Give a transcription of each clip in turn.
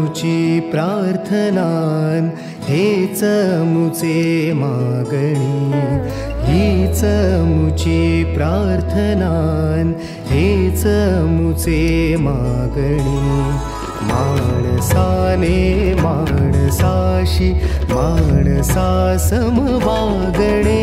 मुची प्रार्थनान हेच मुचे मागणी, हीच मुची प्रार्थनान हेच मुचे मागणी। माणसाने माणसाशी माणसा समवागणे,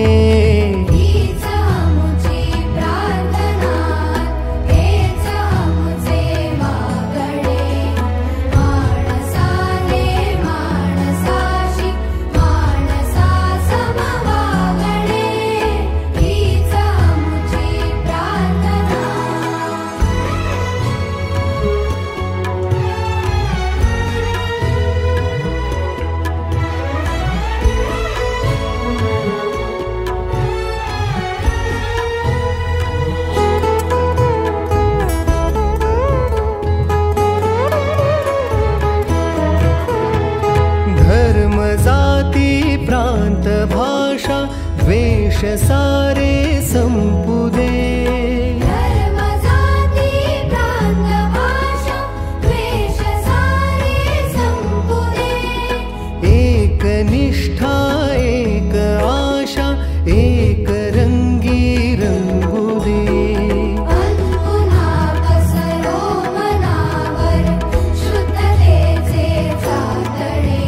प्रांत भाषा द्वेष सारे संपुदे, धर्म जाती प्रांत भाषा द्वेष सारे संपुदे। एक निष्ठा एक आशा एक रंगी रंगुदे, अनपुन्हा पसरो मनावर शुद्धतेचे चातडे।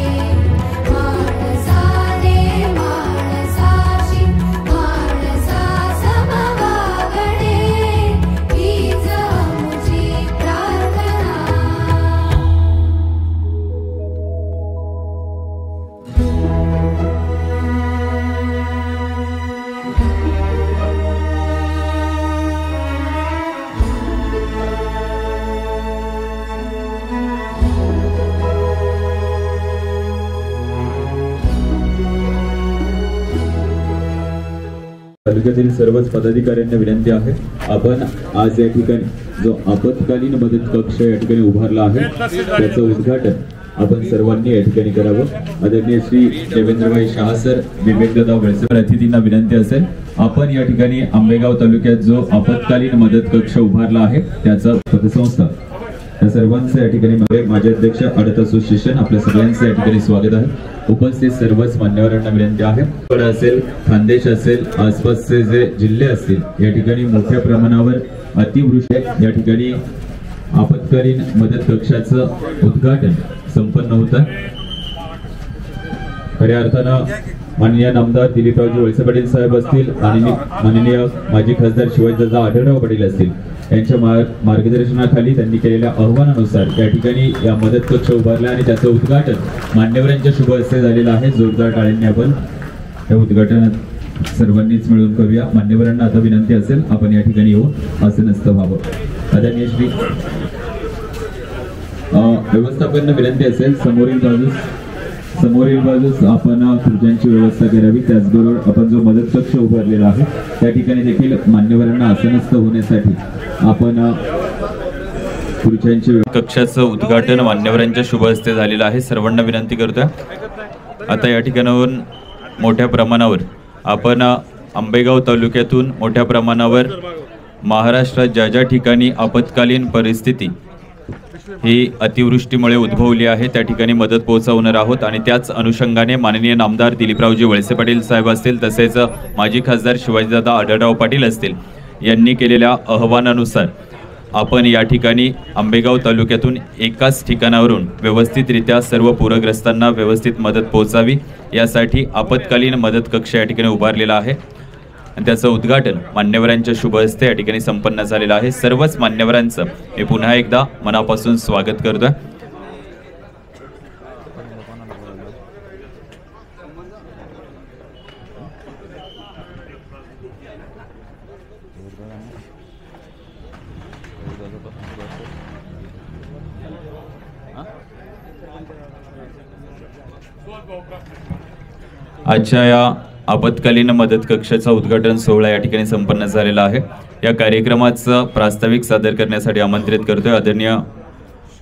तालुक्यातील सर्वच पदाधिकाऱ्यांना विनंती आहे, आपण आज या ठिकाणी जो आपत्कालीन मदत कक्ष या ठिकाणी उभारला आहे त्याचं उद्घाटन आपण सर्वांनी या ठिकाणी करावं। आदरणीय श्री देवेंद्रभाई शाह सर, विवेकदादा वळसे अतिथींना विनंती असेल, आपण या ठिकाणी आंबेगाव तालुक्यात जो आपत्कालीन मदत कक्ष उभारला आहे त्याचा पतसंस्था या सर्वांचं या ठिकाणी माझे अध्यक्ष आडत असोसिएशन आपल्या सगळ्यांचं या ठिकाणी स्वागत आहे। उपस्थित सर्वच मान्यवरांना विनंती आहे, असेल खानदेश असेल आसपासचे जे जिल्हे असतील या ठिकाणी मोठ्या प्रमाणावर अतिवृष्टी या ठिकाणी आपत्कालीन मदत कक्षाचं उद्घाटन संपन्न होतं। खऱ्या अर्थानं माननीय नामदार दिलीपरावजी वळसे पाटील साहेब असतील आणि माननीय माजी खासदार शिवाजीदादा आढळराव पाटील असतील यांच्या मार्गदर्शनाखाली त्यांनी केलेल्या आव्हानानुसार या ठिकाणी या मदत कक्ष उभारला आणि त्याचं उद्घाटन मान्यवरांच्या शुभ हस्ते झालेलं आहे। जोरदार टाळ्यांनी आपण या उद्घाटनात सर्वांनीच मिळून करूया। मान्यवरांना आता विनंती असेल आपण या ठिकाणी येऊन असं नसतं व्हावं। आदरणीय श्री व्यवस्थापकांना विनंती असेल, समोरील बाजूस आपण खुर्च्यांची व्यवस्था करावी। त्याचबरोबर आपण जो मदत कक्ष उभारलेला आहे त्या ठिकाणी देखील मान्यवरांना आसनस्थ होण्यासाठी आपण खुर्च्यांची कक्षाचं उद्घाटन मान्यवरांच्या शुभ हस्ते झालेलं आहे। सर्वांना विनंती करतोय, आता या ठिकाणाहून मोठ्या प्रमाणावर आपण आंबेगाव तालुक्यातून मोठ्या प्रमाणावर महाराष्ट्रात ज्या ज्या ठिकाणी आपत्कालीन परिस्थिती ही अतिवृष्टीमुळे उद्भवली आहे त्या ठिकाणी मदत पोहोचवणार आहोत आणि त्याच अनुषंगाने माननीय नामदार दिलीपरावजी वळसे पाटील साहेब असतील तसेच माजी खासदार शिवाजीदादा आढळराव पाटील असतील यांनी केलेल्या आव्हानानुसार आपण या ठिकाणी आंबेगाव तालुक्यातून एकाच ठिकाणावरून व्यवस्थितरित्या सर्व पूरग्रस्तांना व्यवस्थित मदत पोहोचावी यासाठी आपत्कालीन मदत कक्ष या ठिकाणी उभारलेला आहे आणि त्याचं उद्घाटन मान्यवरांच्या शुभ हस्ते या ठिकाणी संपन्न झालेलं आहे। सर्वच मान्यवरांचं मी पुन्हा एकदा मनापासून स्वागत करतोय। आजच्या या आपत्कालीन मदत कक्षाचा उद्घाटन सोहळा या ठिकाणी संपन्न झालेला आहे। या कार्यक्रमाचं प्रास्ताविक सादर करण्यासाठी आमंत्रित करतोय आदरणीय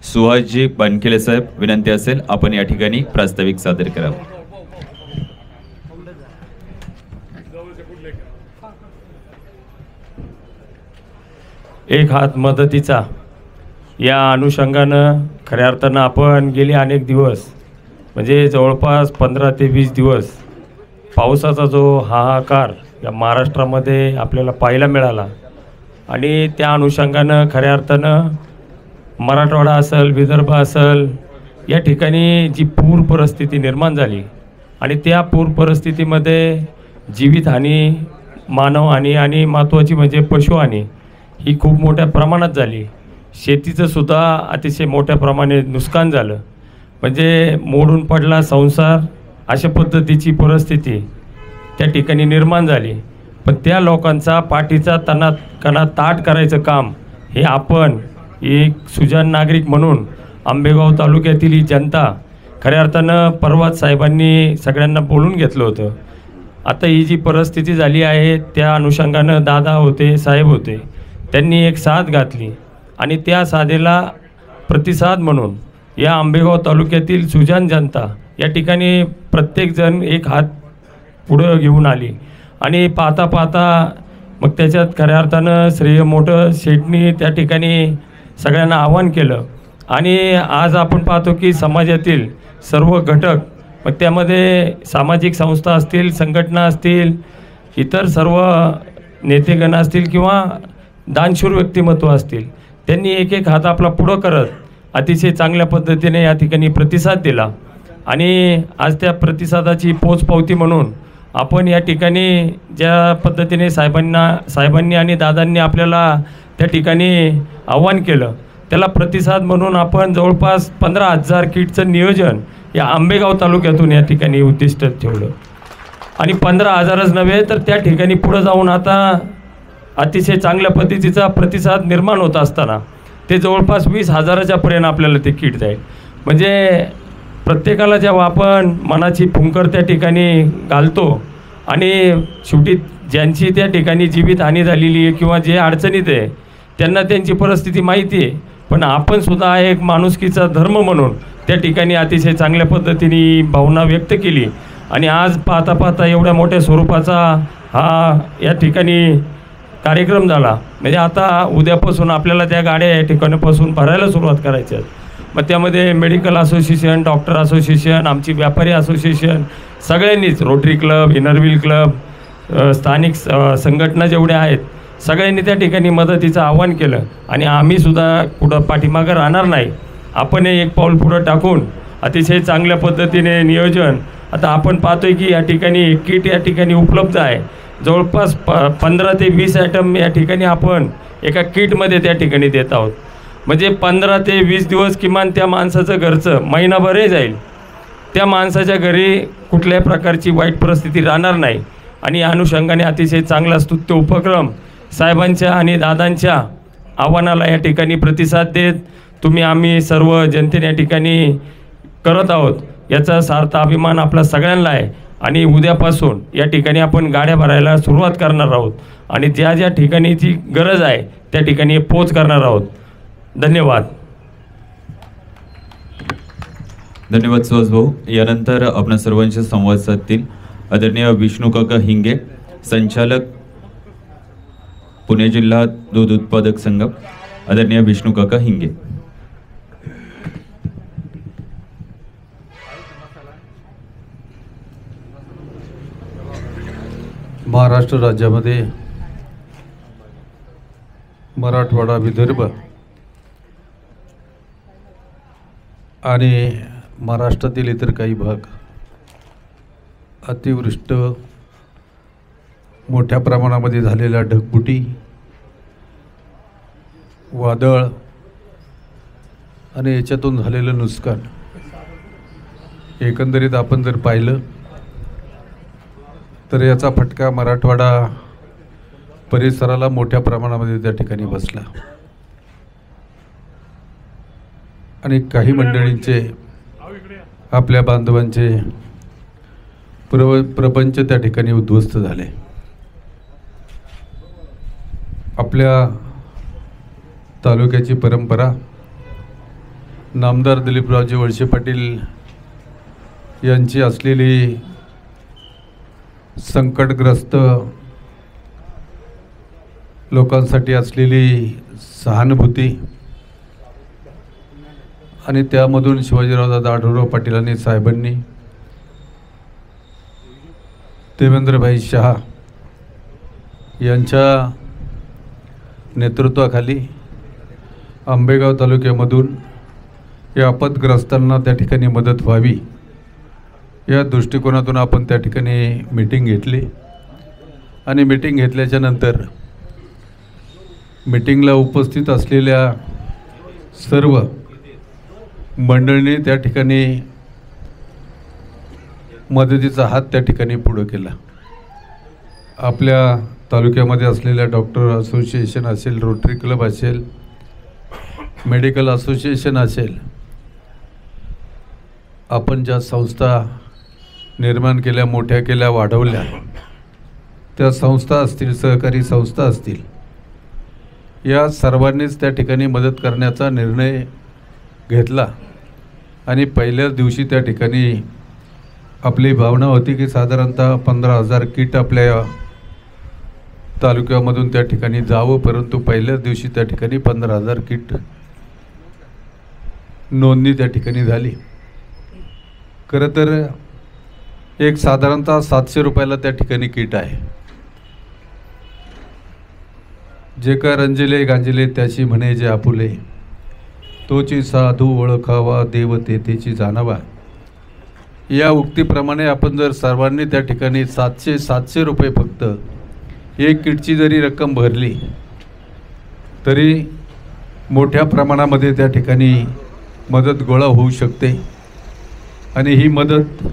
सुहासजी बनखेले साहेब, विनंती असेल आपण या ठिकाणी प्रास्ताविक सादर करावं। एक हात मदतीचा या अनुषंगानं खऱ्या अर्थानं आपण गेले अनेक दिवस म्हणजे जवळपास 15 ते 20 दिवस पावसाचा जो हाहाकार या महाराष्ट्रामध्ये आपल्याला पाहायला मिळाला आणि त्या अनुषंगानं खऱ्या अर्थानं मराठवाडा असेल, विदर्भ असेल, या ठिकाणी जी पूर परिस्थिती निर्माण झाली आणि त्या पूर परिस्थितीमध्ये जीवितहानी, मानवहानी आणि महत्त्वाची म्हणजे पशुहानी ही खूप मोठ्या प्रमाणात झाली. शेतीचं सुद्धा अतिशय मोठ्या प्रमाणे नुकसान झालं. म्हणजे मोडून पडला संसार, अशा पद्धतीची परिस्थिती त्या ठिकाणी निर्माण झाली. पण त्या लोकांचा पाठीचा कणा ताट करायचं काम हे आपण एक सुजाण नागरिक म्हणून आंबेगाव तालुक्यातील ही जनता खऱ्या अर्थानं परवात साहेबांनी सगळ्यांना बोलून घेतलं होतं. आता ही जी परिस्थिती झाली आहे त्या अनुषंगानं दादा होते, साहेब होते, त्यांनी एक साथ घातली आणि त्या साथेला प्रतिसाद म्हणून या आंबेगाव तालुक्यातील सुजाण जनता या ठिकाणी प्रत्येकजण एक हात पुढं घेऊन आली आणि पाहता पाहता मग त्याच्यात खऱ्या अर्थानं श्रेय मोठं शेटनी त्या ठिकाणी सगळ्यांना आवाहन केलं आणि आज आपण पाहतो की समाजातील सर्व घटक, मग त्यामध्ये सामाजिक संस्था असतील, संघटना असतील, इतर सर्व नेतेगण असतील किंवा दानशूर व्यक्तिमत्व असतील, त्यांनी एक एक हात आपला पुढं करत अतिशय चांगल्या पद्धतीने या ठिकाणी प्रतिसाद दिला आणि आज त्या प्रतिसादाची पोचपावती म्हणून आपण या ठिकाणी ज्या पद्धतीने साहेबांनी आणि दादांनी आपल्याला त्या ठिकाणी आव्हान केलं त्याला प्रतिसाद म्हणून आपण जवळपास 15,000 किटचं नियोजन या आंबेगाव तालुक्यातून या ठिकाणी उद्दिष्ट ठेवलं आणि 15,000च नव्हे तर त्या ठिकाणी पुढं जाऊन आता अतिशय चांगल्या पद्धतीचा प्रतिसाद निर्माण होत असताना ते जवळपास 20,000च्या पर्यंत आपल्याला ते किट जाईल. म्हणजे प्रत्येकाला जेव्हा आपण मनाची फुंकर त्या ठिकाणी घालतो आणि शेवटी ज्यांची त्या ठिकाणी जीवितहानी झालेली आहे किंवा जे अडचणीत आहे त्यांना त्यांची परिस्थिती माहिती आहे, पण आपण सुद्धा एक माणुसकीचा धर्म म्हणून त्या ठिकाणी अतिशय चांगल्या पद्धतीने भावना व्यक्त केली आणि आज पाहता पाहता एवढ्या मोठ्या स्वरूपाचा हा या ठिकाणी कार्यक्रम झाला. म्हणजे आता उद्यापासून आपल्याला त्या गाड्या या ठिकाणापासून भरायला सुरुवात करायची आहे. मग त्यामध्ये मेडिकल असोसिएशन, डॉक्टर असोसिएशन, आमची व्यापारी असोसिएशन सगळ्यांनीच, रोटरी क्लब, इनरव्हील क्लब, स्थानिक संघटना जेवढ्या आहेत सगळ्यांनी त्या ठिकाणी मदतीचं आवाहन केलं आणि आम्हीसुद्धा कुठं पाठीमागं राहणार नाही. आपण एक पाऊल पुढं टाकून अतिशय चांगल्या पद्धतीने नियोजन आता आपण पाहतोय की या ठिकाणी किट या ठिकाणी उपलब्ध आहे. जवळपास 15 ते 20 आयटम या ठिकाणी आपण एका किटमध्ये त्या ठिकाणी देत आहोत. म्हणजे 15 ते 20 दिवस किमान त्या माणसाचं घरचं महिनाभरही जाईल. त्या माणसाच्या घरी कुठल्याही प्रकारची वाईट परिस्थिती राहणार नाही आणि या अनुषंगाने अतिशय चांगला स्तुत्य उपक्रम साहेबांच्या आणि दादांच्या आव्हानाला या ठिकाणी प्रतिसाद देत आम्ही सर्व जनतेने या ठिकाणी करत आहोत. याचा सार्थ अभिमान आपला सगळ्यांना आहे आणि उद्यापासून या ठिकाणी आपण गाड्या भरायला सुरुवात करणार आहोत आणि ज्या ज्या ठिकाणीची गरज आहे त्या ठिकाणी पोच करणार आहोत. धन्यवाद. धन्यवाद सुहास भाऊ. यानंतर आपण सर्वांशी संवाद साधतील आदरणीय विष्णू काका हिंगे, संचालक पुणे जिल्हा दूध उत्पादक संघ. आदरणीय विष्णू काका हिंगे. महाराष्ट्र राज्यामध्ये मराठवाडा, विदर्भ आणि महाराष्ट्रातील इतर काही भाग अतिवृष्ट, मोठ्या प्रमाणामध्ये झालेल्या ढगफुटी, वादळ आणि याच्यातून झालेलं नुकसान एकंदरीत आपण जर पाहिलं तर याचा फटका मराठवाडा परिसराला मोठ्या प्रमाणामध्ये त्या ठिकाणी बसला आणि काही मंडळींचे, आपल्या बांधवांचे प्रपंच त्या ठिकाणी उद्ध्वस्त झाले. आपल्या तालुक्याची परंपरा नामदार दिलीपरावजी वळसे पाटील यांची असलेली संकटग्रस्त लोकांसाठी असलेली सहानुभूती आणि त्यामधून शिवाजीरावदादा आढळराव पाटील आणि साहेबांनी देवेंद्रभाई शहा यांच्या नेतृत्वाखाली आंबेगाव तालुक्यामधून या आपत्ग्रस्तांना त्या ठिकाणी मदत व्हावी या दृष्टिकोनातून आपण त्या ठिकाणी मीटिंग घेतली आणि मीटिंग घेतल्याच्या नंतर मीटिंगला उपस्थित असलेल्या सर्व मंडळींनी त्या ठिकाणी मदतीचा हात त्या ठिकाणी पुढं केला. आपल्या तालुक्यामध्ये असलेल्या डॉक्टर असोसिएशन असेल, रोटरी क्लब असेल, मेडिकल असोसिएशन असेल, आपण ज्या संस्था निर्माण केल्या, मोठ्या केल्या, वाढवल्या, त्या संस्था असतील, सहकारी संस्था असतील, या सर्वांनीच त्या ठिकाणी मदत करण्याचा निर्णय घेतला. आणि पहिल्याच दिवशी त्या ठिकाणी आपली भावना होती की साधारणतः 15,000 किट आपल्या तालुक्यामधून त्या ठिकाणी जावं, परंतु पहिल्याच दिवशी त्या ठिकाणी 15,000 किट नोंदणी त्या ठिकाणी झाली. खरं तर एक साधारणतः 700 रुपयाला त्या ठिकाणी किट आहे. जे का रंजिले गांजिले त्याची म्हणे जे आपुले, तोची साधू ओळखावा देव तेथेची जाणावा, या उक्तीप्रमाणे आपण जर सर्वांनी त्या ठिकाणी 700 रुपये फक्त एक किटची जरी रक्कम भरली तरी मोठ्या प्रमाणामध्ये त्या ठिकाणी मदत गोळा होऊ शकते. आणि ही मदत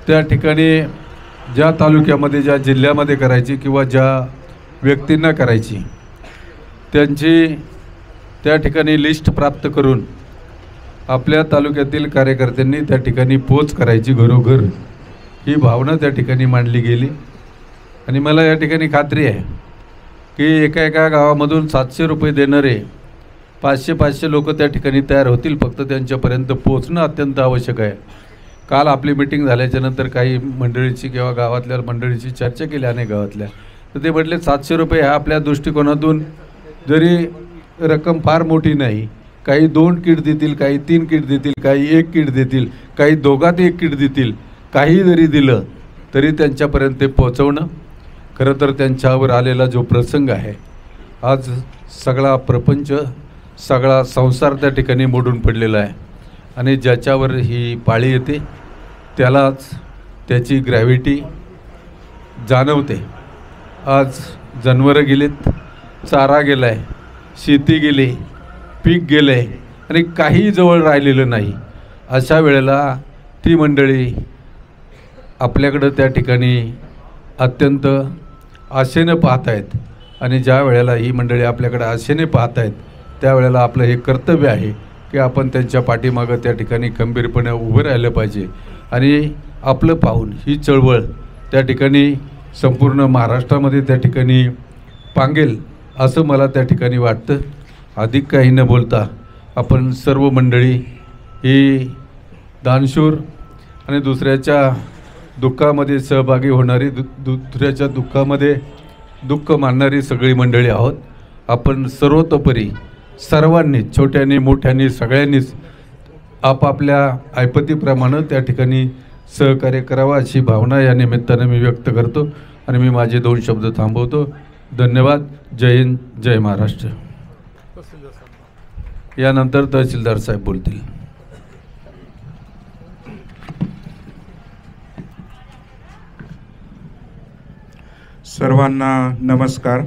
त्या ठिकाणी ज्या तालुक्यामध्ये, ज्या जिल्ह्यामध्ये करायची किंवा ज्या व्यक्तींना करायची, त्यांची त्या ठिकाणी लिस्ट प्राप्त करून आपल्या तालुक्यातील कार्यकर्त्यांनी त्या ठिकाणी पोच करायची घरोघर, ही भावना त्या ठिकाणी मांडली गेली. आणि मला या ठिकाणी खात्री आहे की एका एका गावामधून 700 रुपये देणारे 500 लोक त्या ठिकाणी तयार होतील. फक्त त्यांच्यापर्यंत पोचणं अत्यंत आवश्यक आहे. काल आपली मीटिंग झाल्याच्या नंतर काही मंडळीची किंवा गावातल्या मंडळीची चर्चा केली अनेक गावातल्या, तर ते म्हटले 700 रुपये ह्या आपल्या दृष्टिकोनातून जरी रक्कम फार मोठी नाही, काही 2 किट देतील, काही 3 किट देतील, काही 1 किट देतील, काही दोघात 1 किट देतील, काही जरी दिलं तरी त्यांच्यापर्यंत ते पोचवणं. खरं तर त्यांच्यावर आलेला जो प्रसंग आहे, आज सगळा प्रपंच, सगळा संसार त्या ठिकाणी मोडून पडलेला आहे. आणि ज्याच्यावर ही पाळी येते त्यालाच त्याची ग्रॅव्हिटी जाणवते. आज जनावरं गेलीत, चारा गेला आहे, शेती गेली, पीक गेलं आहे आणि काही जवळ राहिलेलं नाही. अशा वेळेला ती मंडळी आपल्याकडं त्या ठिकाणी अत्यंत आशेनं पाहत आहेत. आणि ज्या वेळेला ही मंडळी आपल्याकडे आशेने पाहत आहेत त्यावेळेला आपलं हे कर्तव्य आहे की आपण त्यांच्या पाठीमागं त्या ठिकाणी खंबीरपणे उभं राहिलं पाहिजे. आणि आपलं पाहून ही चळवळ त्या ठिकाणी संपूर्ण महाराष्ट्रामध्ये त्या ठिकाणी पांगेल असं मला त्या ठिकाणी वाटतं. अधिक काही न बोलता आपण सर्व मंडळी ही दानशूर आणि दुसऱ्याच्या दुःखामध्ये सहभागी होणारी, दुसऱ्याच्या दुःखामध्ये दुःख मानणारी सगळी मंडळी आहोत. आपण सर्वतोपरी सर्वांनी, छोट्यानी मोठ्यांनी, सगळ्यांनीच आपापल्या ऐपतीप्रमाणे त्या ठिकाणी सहकार्य करावं अशी भावना या निमित्तानं मी व्यक्त करतो आणि मी माझे 2 शब्द थांबवतो. धन्यवाद. जय हिंद, जय महाराष्ट्र. यानंतर तहसीलदार साहेब बोलतील. सर्वांना नमस्कार.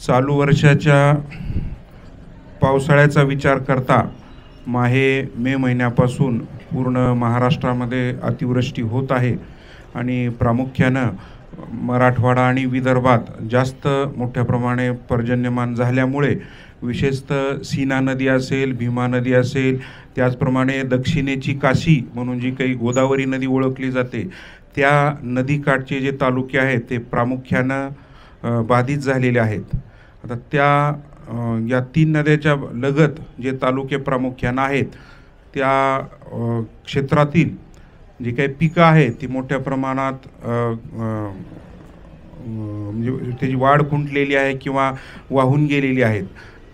चालू वर्षाच्या पावसाळ्याचा विचार करता मे महिन्यापासून पूर्ण महाराष्ट्रामध्ये अतिवृष्टी होत आहे आणि प्रामुख्यानं मराठवाडा आणि विदर्भात जास्त मोठ्या प्रमाणे पर्जन्यमान झाल्यामुळे विशेषतः सीना नदी असेल, भीमा नदी असेल, त्याचप्रमाणे दक्षिणेची काशी म्हणून जी काही गोदावरी नदी ओळखली जाते त्या नदीकाठचे जे तालुके आहेत ते प्रामुख्यानं बाधित झालेले आहेत. आता या 3 नद्याच्या लगत जे तालुके प्रामुख्यानं आहेत त्या क्षेत्रातील जी काही पिकं आहेत ती मोठ्या प्रमाणात म्हणजे त्याची वाढ खुंटलेली आहे किंवा वाहून गेलेली आहेत.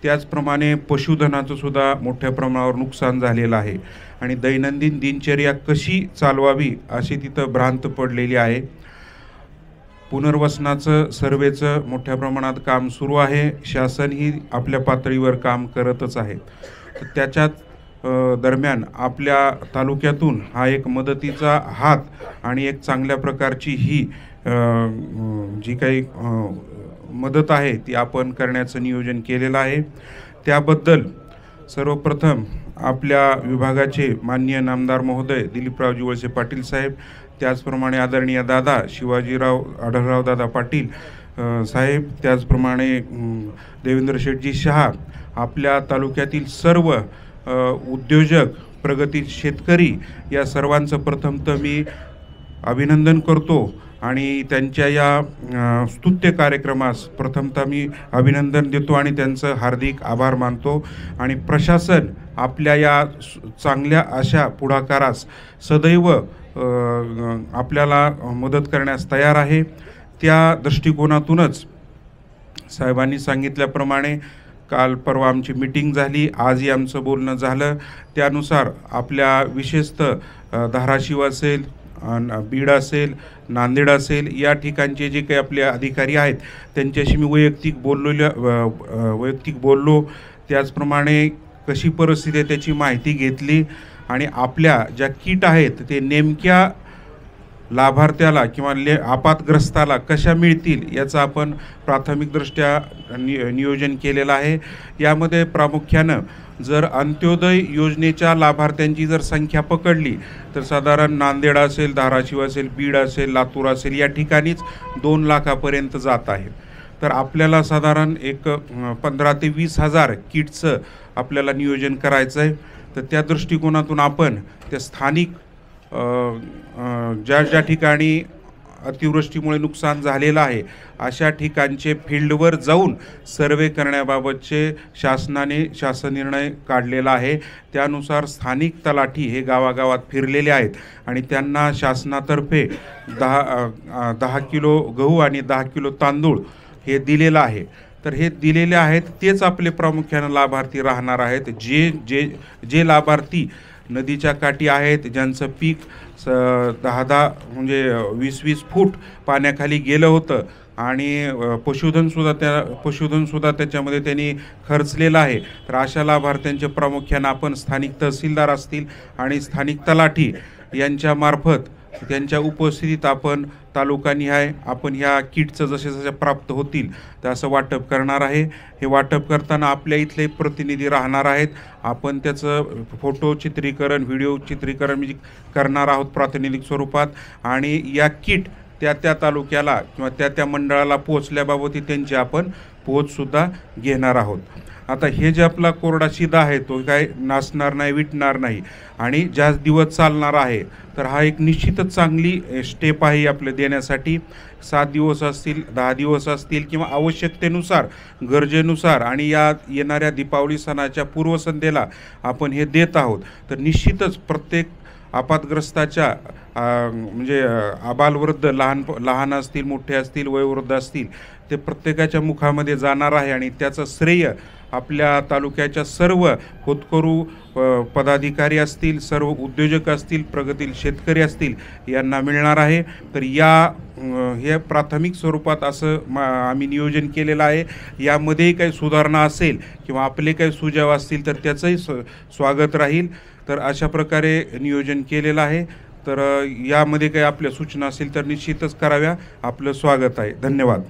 त्याचप्रमाणे पशुधनाचं सुद्धा मोठ्या प्रमाणावर नुकसान झालेलं आहे आणि दैनंदिन दिनचर्या कशी चालवावी अशी तिथं भ्रांत पडलेली आहे. पुनर्वसनाचं सर्वेचं मोठ्या प्रमाणात काम सुरू आहे. शासनही आपल्या पातळीवर काम करतच आहे. तर त्याच्यात दरम्यान आपल्या तालुक्यातून हा एक मदतीचा हात आणि एक चांगल्या प्रकारची ही जी काही मदत आहे ती आपण करण्याचं नियोजन केलेलं आहे. त्याबद्दल सर्वप्रथम आपल्या विभागाचे माननीय नामदार महोदय दिलीपरावजी वळसे पाटील साहेब, त्याचप्रमाणे आदरणीय दादा शिवाजीराव आढळराव दादा पाटील साहेब, त्याचप्रमाणे देवेंद्र शेठजी शहा, आपल्या तालुक्यातील सर्व उद्योजक, प्रगती शेतकरी या सर्वांचं प्रथमतः मी अभिनंदन करतो आणि त्यांच्या या स्तुत्य कार्यक्रमास प्रथमतः मी अभिनंदन देतो आणि त्यांचं हार्दिक आभार मानतो. आणि प्रशासन आपल्या या चांगल्या अशा पुढाकारास सदैव आपल्याला मदत करण्यास तयार आहे. त्या दृष्टिकोनातूनच साहेबांनी सांगितल्याप्रमाणे काल परवा आमची मीटिंग झाली, आजही आमचं बोलणं झालं. त्यानुसार आपल्या विशेषतः धाराशिव असेल, बीड असेल, नांदेड असेल या ठिकाणचे जे काही आपले अधिकारी आहेत त्यांच्याशी मी वैयक्तिक बोललो. त्याचप्रमाणे कशी परिस्थिती आहे त्याची माहिती घेतली आणि आपल्या ज्या किट आहेत ते नेमक्या लाभार्थ्याला किंवा आपातग्रस्ताला कशा मिळतील याचं आपण प्राथमिकदृष्ट्या नियोजन केलेलं आहे. यामध्ये प्रामुख्यानं जर अंत्योदय योजनेच्या लाभार्थ्यांची जर संख्या पकडली तर साधारण नांदेड असेल, धाराशिव असेल, बीड असेल, लातूर असेल या ठिकाणीच 2 लाखापर्यंत जात आहे. तर आपल्याला साधारण एक 15 ते 20 हजार किटचं आपल्याला नियोजन करायचं आहे. तर त्या दृष्टिकोनातून आपण त्या स्थानिक ज्या ठिकाणी अतिवृष्टीमुळे नुकसान झालेलं आहे अशा ठिकाणचे फील्डवर जाऊन सर्वे करण्याबाबतचे शासन निर्णय काढलेला आहे. त्यानुसार स्थानिक तलाठी हे गावागावात फिरलेले आहेत आणि त्यांना शासनातर्फे 10 किलो गहू आणि 10 किलो तांदूळ हे दिलेलं आहे. तर हे दिलेले आहेत तेच आपले प्रामुख्याने लाभार्थी राहणार आहेत. जे लाभार्थी नदीच्या काठी आहेत, ज्यांचं पीक 10 म्हणजे 20 फूट पाण्याखाली गेलं होतं आणि पशुधनसुद्धा त्याच्यामध्ये त्यांनी खर्चलेलं आहे. तर अशा लाभार्थ्यांच्या प्रामुख्याने आपण स्थानिक तहसीलदार असतील आणि स्थानिक तलाठी यांच्यामार्फत त्यांच्या उपस्थितीत आपण तालुकानिहाय आपण ह्या किटचं जसे प्राप्त होतील तर असं वाटप करणार आहे. हे वाटप करताना आपल्या इथले प्रतिनिधी राहणार आहेत. आपण त्याचं फोटो चित्रीकरण, व्हिडिओ चित्रीकरण करणार आहोत प्रातिनिधिक स्वरूपात आणि या किट त्या तालुक्याला किंवा त्या मंडळाला पोहोचल्याबाबत त्यांची आपण पोहोचसुद्धा घेणार आहोत. आता हे जे आपला कोरडा शिधा आहे तो काय नासणार नाही, विटणार नाही आणि जास्त दिवस चालणार आहे. तर हा एक निश्चितच चांगली स्टेप आहे आपल्या देण्यासाठी. 7 दिवस असतील, 10 दिवस असतील किंवा आवश्यकतेनुसार, गरजेनुसार आणि या येणाऱ्या दीपावली सणाच्या पूर्वसंध्येला आपण हे देत आहोत. तर निश्चितच प्रत्येक आपत्ग्रस्ताच्या म्हणजे आबालवृद्ध, लहान असतील, मोठे असतील, वयोवृद्ध असतील, ते प्रत्येकाच्या मुखामध्ये जाणार आहे आणि त्याचं श्रेय आपल्या तालुक्याच्या सर्व होतकरू पदाधिकारी असतील, सर्व उद्योजक असतील, प्रगतील शेतकरी असतील यांना मिळणार आहे. तर हे प्राथमिक स्वरूपात असं आम्ही नियोजन केलेलं आहे. यामध्येही काही सुधारणा असेल किंवा आपले काही सुझाव असतील तर त्याचंही स्वागत राहील. तर अशा प्रकारे नियोजन केलेलं आहे. तर यामध्ये काही आपल्या सूचना असतील तर निश्चितच कराव्या. आपलं स्वागत आहे. धन्यवाद.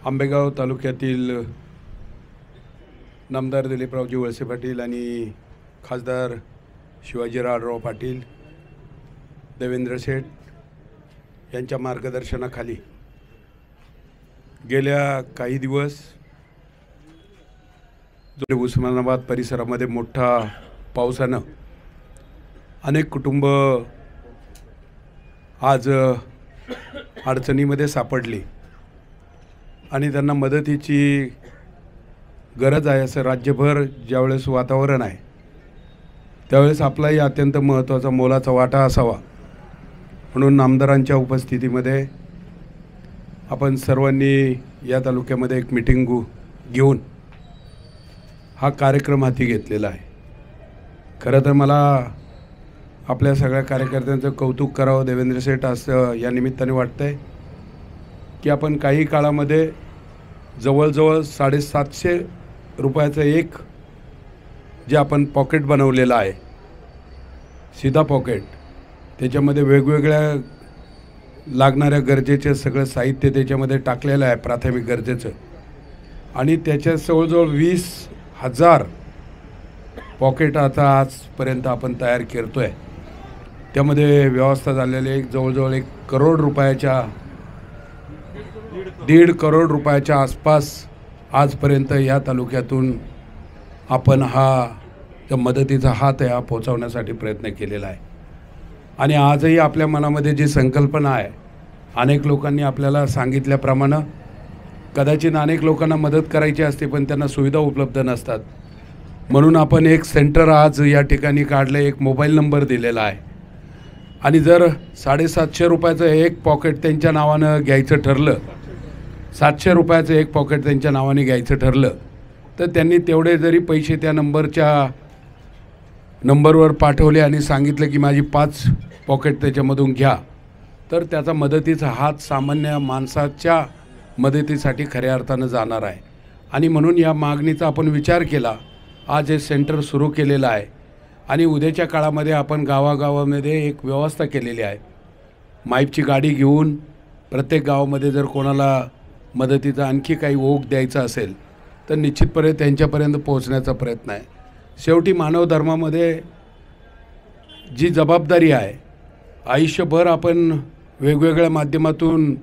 आंबेगाव तालुक्यातील नामदार दिलीपरावजी वळसे पाटील आणि खासदार शिवाजीराव पाटील, देवेंद्र शेठ यांच्या मार्गदर्शनाखाली गेल्या काही दिवस उस्मानाबाद परिसरामध्ये मोठा पावसानं अनेक कुटुंब आज अडचणीमध्ये सापडली आणि त्यांना मदतीची गरज आहे असं राज्यभर ज्यावेळेस वातावरण आहे त्यावेळेस आपलाही अत्यंत महत्त्वाचा मोलाचा वाटा असावा म्हणून आमदारांच्या उपस्थितीमध्ये आपण सर्वांनी या तालुक्यामध्ये एक मीटिंग घेऊन हा कार्यक्रम हाती घेतलेला आहे. खरं तर मला आपल्या सगळ्या कार्यकर्त्यांचं कौतुक करावं देवेंद्र शेठ असं या निमित्ताने वाटतं आहे की आपण काही काळामध्ये जवळजवळ 750 रुपयाचं एक जे आपण पॉकेट बनवलेलं आहे सीधा पॉकेट त्याच्यामध्ये वेगवेगळ्या लागणाऱ्या गरजेचे सगळं साहित्य त्याच्यामध्ये टाकलेलं आहे प्राथमिक गरजेचं आणि त्याच्या जवळजवळ 20,000 पॉकेट आता आजपर्यंत आपण तयार करतो आहे. त्यामध्ये व्यवस्था झालेले एक जवळजवळ 1 करोड रुपयाच्या 1.5 करोड रुपयाच्या आसपास आजपर्यंत या तालुक्यातून आपण हा मदतीचा हात आहे हा पोचवण्यासाठी प्रयत्न केलेला आहे. आणि आजही आपल्या मनामध्ये जी संकल्पना आहे अनेक लोकांनी आपल्याला सांगितल्याप्रमाणे कदाचित अनेक लोकांना मदत करायची असते पण त्यांना सुविधा उपलब्ध नसतात म्हणून आपण एक सेंटर आज या ठिकाणी काढलं एक मोबाईल नंबर दिलेला आहे आणि जर 750 रुपयाचं एक पॉकेट त्यांच्या नावानं घ्यायचं ठरलं 700 रुपयाचं एक पॉकेट त्यांच्या नावाने घ्यायचं ठरलं तर त्यांनी तेवढे जरी पैसे त्या नंबरवर पाठवले आणि सांगितलं की माझी 5 पॉकेट त्याच्यामधून घ्या तर त्याचा मदतीचा हात सामान्य माणसाच्या मदतीसाठी खऱ्या अर्थानं जाणार आहे. आणि म्हणून या मागणीचा आपण विचार केला आज हे सेंटर सुरू केलेलं आहे आणि उद्याच्या काळामध्ये आपण गावागावामध्ये एक व्यवस्था केलेली आहे. माईपची गाडी घेऊन प्रत्येक गावामध्ये जर कोणाला मदतीचा आणखी काही ओघ द्यायचा असेल तर निश्चितपणे त्यांच्यापर्यंत पोहोचण्याचा प्रयत्न आहे. शेवटी मानव धर्मामध्ये जी जबाबदारी आहे आयुष्यभर आपण वेगवेगळ्या माध्यमातून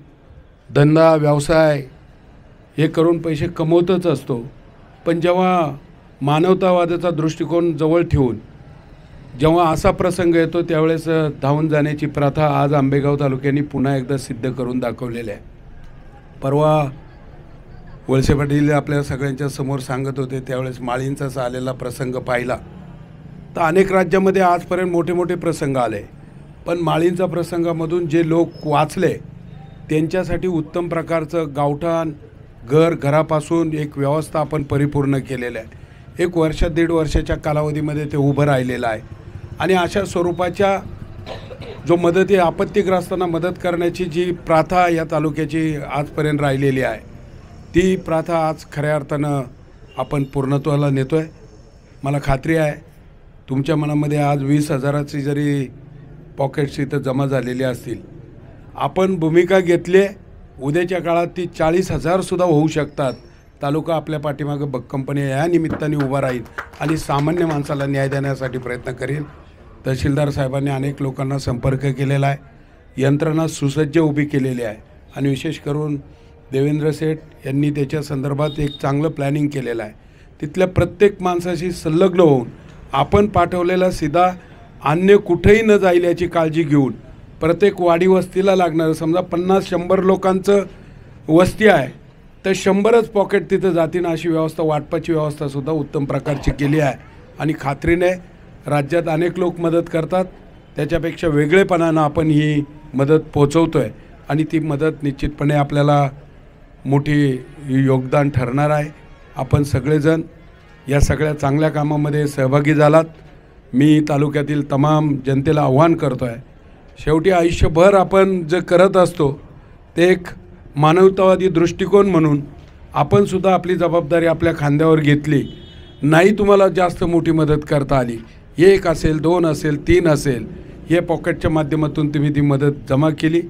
धंदा व्यवसाय हे करून पैसे कमवतच असतो पण जेव्हा मानवतावादाचा दृष्टिकोन जवळ ठेवून जेव्हा असा प्रसंग येतो त्यावेळेस धावून जाण्याची प्रथा आज आंबेगाव तालुक्याने पुन्हा एकदा सिद्ध करून दाखवलेली आहे. परवा वळसे पाटील आपल्या सगळ्यांच्या समोर सांगत होते त्यावेळेस माळींचा आलेला प्रसंग पाहिला तर अनेक राज्यामध्ये आजपर्यंत मोठे मोठे प्रसंग आले पण माळींचा प्रसंगामधून जे लोक वाचले त्यांच्यासाठी उत्तम प्रकारचं गावठाण घरापासून एक व्यवस्था आपण परिपूर्ण केलेलं आहे. 1 वर्ष 1.5 वर्षाच्या कालावधीमध्ये ते उभं राहिलेलं आहे आणि अशा स्वरूपाच्या जो मदती आपत्तीग्रस्तांना मदत करण्याची जी प्रथा या तालुक्याची आजपर्यंत राहिलेली आहे ती प्रथा आज खऱ्या अर्थानं आपण पूर्णत्वाला नेतो आहे. मला खात्री आहे तुमच्या मनामध्ये आज 20,000ची जरी पॉकेट्स इथं जमा झालेली असतील आपण भूमिका घेतली उद्याच्या काळात ती 40,000सुद्धा होऊ शकतात. तालुका आपल्या पाठीमागं भक्कमपणे या निमित्ताने उभा राहील आणि सामान्य माणसाला न्याय देण्यासाठी प्रयत्न करेल. तहसीलदार साहेबांनी अनेक लोकांना संपर्क केलेला आहे. यंत्रणा सुसज्ज उभी केलेली आहे आणि विशेष करून देवेंद्र शेठ यांनी त्याच्या संदर्भात एक चांगलं प्लॅनिंग केलेलं आहे. तिथल्या प्रत्येक माणसाशी संलग्न होऊन आपण पाठवलेला सीधा अन्य कुठेही न जाईल याची काळजी घेऊन प्रत्येक वाडी वस्तीला लागणारं समजा 50-100 लोकांचं वस्ती आहे तर 100च पॉकेट तिथं जातीन अशी व्यवस्था वाटपाची व्यवस्थासुद्धा उत्तम प्रकारची केली आहे. आणि खात्रीने राज्यात अनेक लोक मदत करतात त्याच्यापेक्षा वेगळेपणानं आपण ही मदत पोचवतो आहे आणि ती मदत निश्चितपणे आपल्याला मोठी योगदान ठरणार आहे. आपण सगळेजण या सगळ्या चांगल्या कामामध्ये सहभागी झालात. मी तालुक्यातील तमाम जनतेला आव्हान करतो आहे शेवटी आयुष्यभर आपण जे करत असतो ते एक मानवतावादी दृष्टिकोन म्हणून आपण सुद्धा आपली जबाबदारी आपल्या खांद्यावर घेतली. नाही तुम्हाला जास्त मोठी मदत करता आली 1 असेल 2 असेल 3 असेल हे पॉकेटच्या माध्यमातून तुम्ही ती मदत जमा केली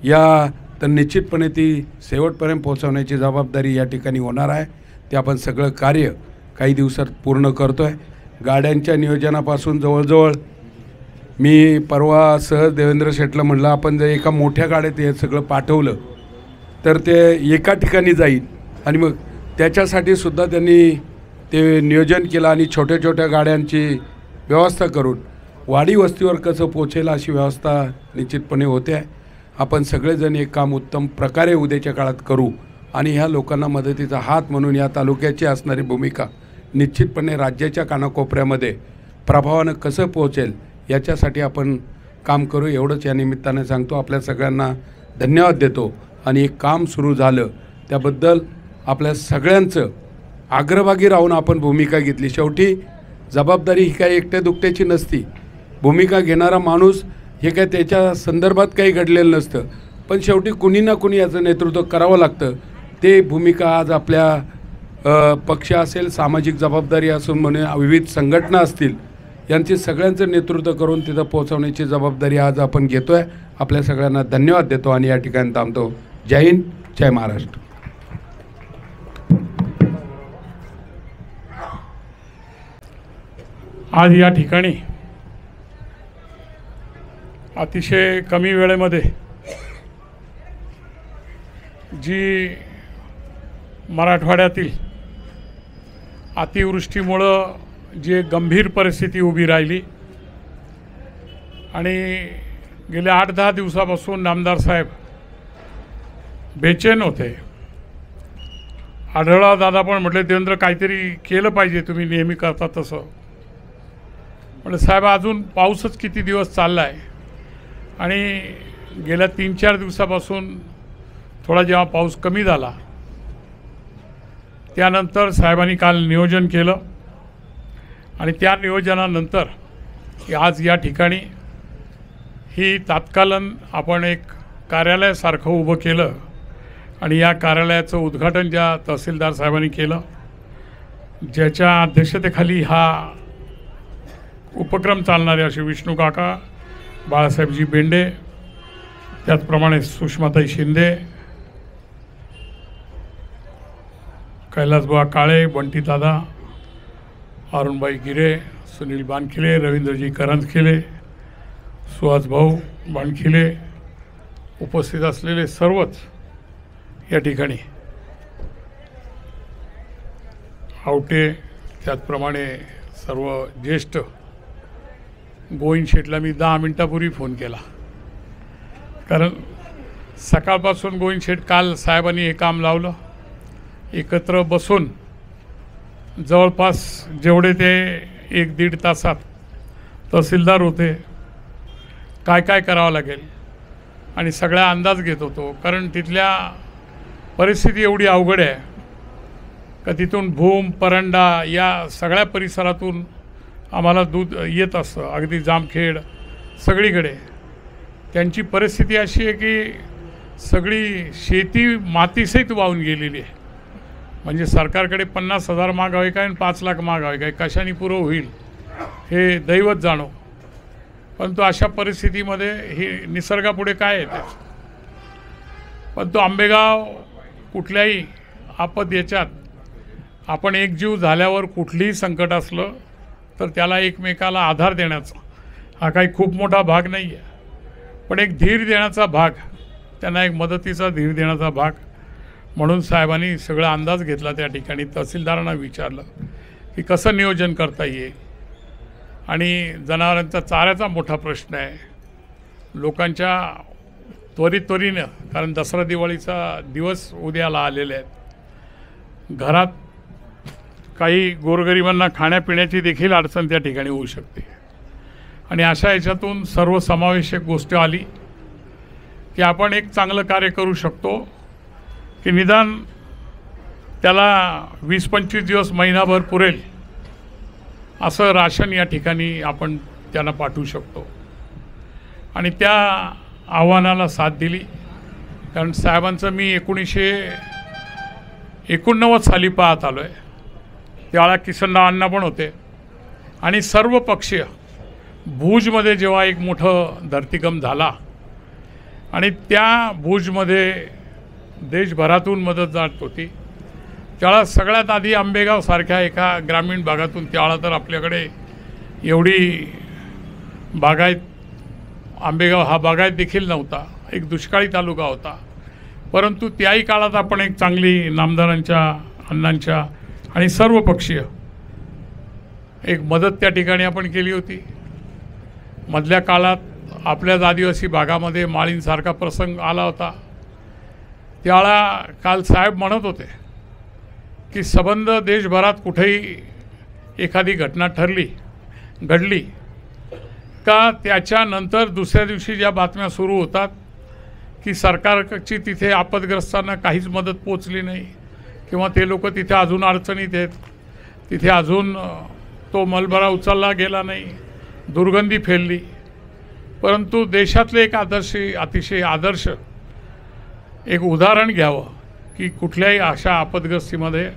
या तर निश्चितपणे ती शेवटपर्यंत पोहोचवण्याची जबाबदारी या ठिकाणी होणार आहे. ते आपण सगळं कार्य काही दिवसात पूर्ण करतो आहे. गाड्यांच्या नियोजनापासून जवळजवळ मी परवा सहज देवेंद्र शेठला म्हटलं आपण जर एका मोठ्या गाड्यात हे सगळं पाठवलं तर ते एका ठिकाणी जाईल आणि मग त्याच्यासाठी सुद्धा त्यांनी ते नियोजन केलं आणि छोट्या छोट्या गाड्यांची व्यवस्था करून वाडी वस्तीवर कसं पोचेल अशी व्यवस्था निश्चितपणे होते आहे. आपण सगळेजण एक काम उत्तम प्रकारे उद्याच्या काळात करू आणि ह्या लोकांना मदतीचा हात म्हणून या तालुक्याची असणारी भूमिका निश्चितपणे राज्याच्या कानाकोपऱ्यामध्ये प्रभावानं कसं पोहोचेल याच्यासाठी आपण काम करू, एवढंच या निमित्ताने सांगतो. आपल्या सगळ्यांना धन्यवाद देतो आणि एक काम सुरू झालं त्याबद्दल आपल्या सगळ्यांचं अग्रभागी राहून आपण भूमिका घेतली. शेवटी जबाबदारी ही काही एकट्या दुकट्याची नसती. भूमिका घेणारा माणूस हे काय त्याच्या संदर्भात काही घडलेलं नसतं, पण शेवटी कुणी ना कुणी याचं नेतृत्व करावं लागतं. ते भूमिका आज आपल्या पक्ष असेल, सामाजिक जबाबदारी असून म्हणे विविध संघटना असतील, यांची सगळ्यांचं नेतृत्व करून तिथं पोहोचवण्याची जबाबदारी आज आपण घेतो आहे. आपल्या सगळ्यांना धन्यवाद देतो आणि या ठिकाणी थांबतो. जय हिंद, जय महाराष्ट्र. आज या ठिकाणी अतिशय कमी वेळेमध्ये जी मराठवाड्यातील अतिवृष्टीमुळं जी एक गंभीर परिस्थिती उभी राहिली आणि गेल्या 8-10 दिवसापासून नामदार साहेब बेचैन होते. आढळराव दादा पण म्हटले देवेंद्र काहीतरी केलं पाहिजे, तुम्ही नेहमी करता तसं. म्हटलं साहेब अजून पाऊसच किती दिवस चालला आहे आणि गेल्या 3-4 दिवसापासून थोडा जेव्हा पाऊस कमी झाला त्यानंतर साहेबांनी काल नियोजन केलं आणि त्या नियोजनानंतर आज या ठिकाणी ही तात्कालन आपण एक कार्यालयासारखं उभं केलं आणि या कार्यालयाचं उद्घाटन ज्या तहसीलदार साहेबांनी केलं, ज्याच्या अध्यक्षतेखाली हा उपक्रम चालणारे असे विष्णू काका, बाळासाहेबजी बेंडे, त्याचप्रमाणे सुषमाताई शिंदे, कैलासबुवा काळे, बंटीदादा, अरुणबाई गिरे, सुनील बानखिले, रवींद्रजी करंजखिले, सुहास भाऊ बानखिले, उपस्थित असलेले सर्वच या ठिकाणी आवटे, त्याचप्रमाणे सर्व ज्येष्ठ. गोविंद शेठला मी 10 मिनिटापूर्वी फोन केला, कारण सकाळपासून गोविंद शेठ काल साहेबांनी हे काम लावलं. एकत्र बसून जवळपास जेवढे ते 1-1.5 तासात तहसीलदार होते, काय काय करावं लागेल आणि सगळा अंदाज घेत होतो. कारण तिथल्या परिस्थिती एवढी अवघड आहे का तिथून भूम, परंडा या सगळ्या परिसरातून आम्हाला दूध येत असतं, अगदी जामखेड सगळीकडे. त्यांची परिस्थिती अशी आहे की सगळी शेती मातीसहित वाहून गेलेली आहे. म्हणजे सरकारकडे 50,000 मागावे काय आणि 5 लाख मागावे काय, कशाने पुरं होईल हे दैवत जाणो. परंतु अशा परिस्थितीमध्ये हे निसर्गापुढे काय येते. पण तो आंबेगाव कुठल्याही आपद याच्यात आपण एकजीव झाल्यावर कुठलीही संकट असलं तर त्याला एकमेकाला आधार देण्याचा हा काही खूप मोठा भाग नाही आहे, पण एक धीर देण्याचा भाग, त्यांना एक मदतीचा धीर देण्याचा भाग म्हणून साहेबांनी सगळा अंदाज घेतला. त्या ठिकाणी तहसीलदारांना विचारलं की कसं नियोजन करता येईल. आणि जनावरांचा चाऱ्याचा मोठा प्रश्न आहे. लोकांच्या त्वरितनं, कारण दसरा दिवाळीचा दिवस उद्याला आलेले आहेत, घरात काही गोरगरिबांना खाण्यापिण्याची देखील अडचण त्या ठिकाणी होऊ शकते. आणि अशा याच्यातून सर्वसमावेशक गोष्ट आली की आपण एक चांगलं कार्य करू शकतो की निदान त्याला 20-25 दिवस, महिनाभर पुरेल असं राशन या ठिकाणी आपण त्यांना पाठवू शकतो. आणि त्या आव्हानाला साथ दिली. कारण साहेबांचं मी 1989 साली पाहत आलो आहे. त्यावेळा किसनराव अण्णा पण होते आणि सर्व पक्षीय भुजमध्ये जेव्हा एक मोठं धरतीकंप झाला आणि त्या भुजमध्ये देशभरातून मदत जात होती, त्यावेळा सगळ्यात आधी आंबेगावसारख्या एका ग्रामीण भागातून, त्यावेळा तर आपल्याकडे एवढी बागायत, आंबेगाव हा बागायत देखील नव्हता, एक दुष्काळी तालुका होता. परंतु त्याही काळात आपण एक चांगली नामदारांच्या, अण्णांच्या आणि सर्व पक्षीय एक मदत त्या ठिकाणी आपण केली होती. मधल्या काळात आपल्याच आदिवासी भागामध्ये माळींसारखा प्रसंग आला होता. त्यावेळा काल साहेब म्हणत होते की संबंध देशभरात कुठेही एखादी घटना घडली का त्याच्यानंतर दुसऱ्या दिवशी ज्या बातम्या सुरू होतात की सरकारची तिथे आपदग्रस्तांना काहीच मदत पोचली नाही किंवा ते लोक तिथे अजून अडचणीत आहेत, तिथे अजून तो मलबरा उचलला गेला नाही, दुर्गंधी फैलली. परंतु देशातले एक अतिशय आदर्श एक उदाहरण घ्यावं की कुठल्याही अशा आपदग्रस्तीमध्ये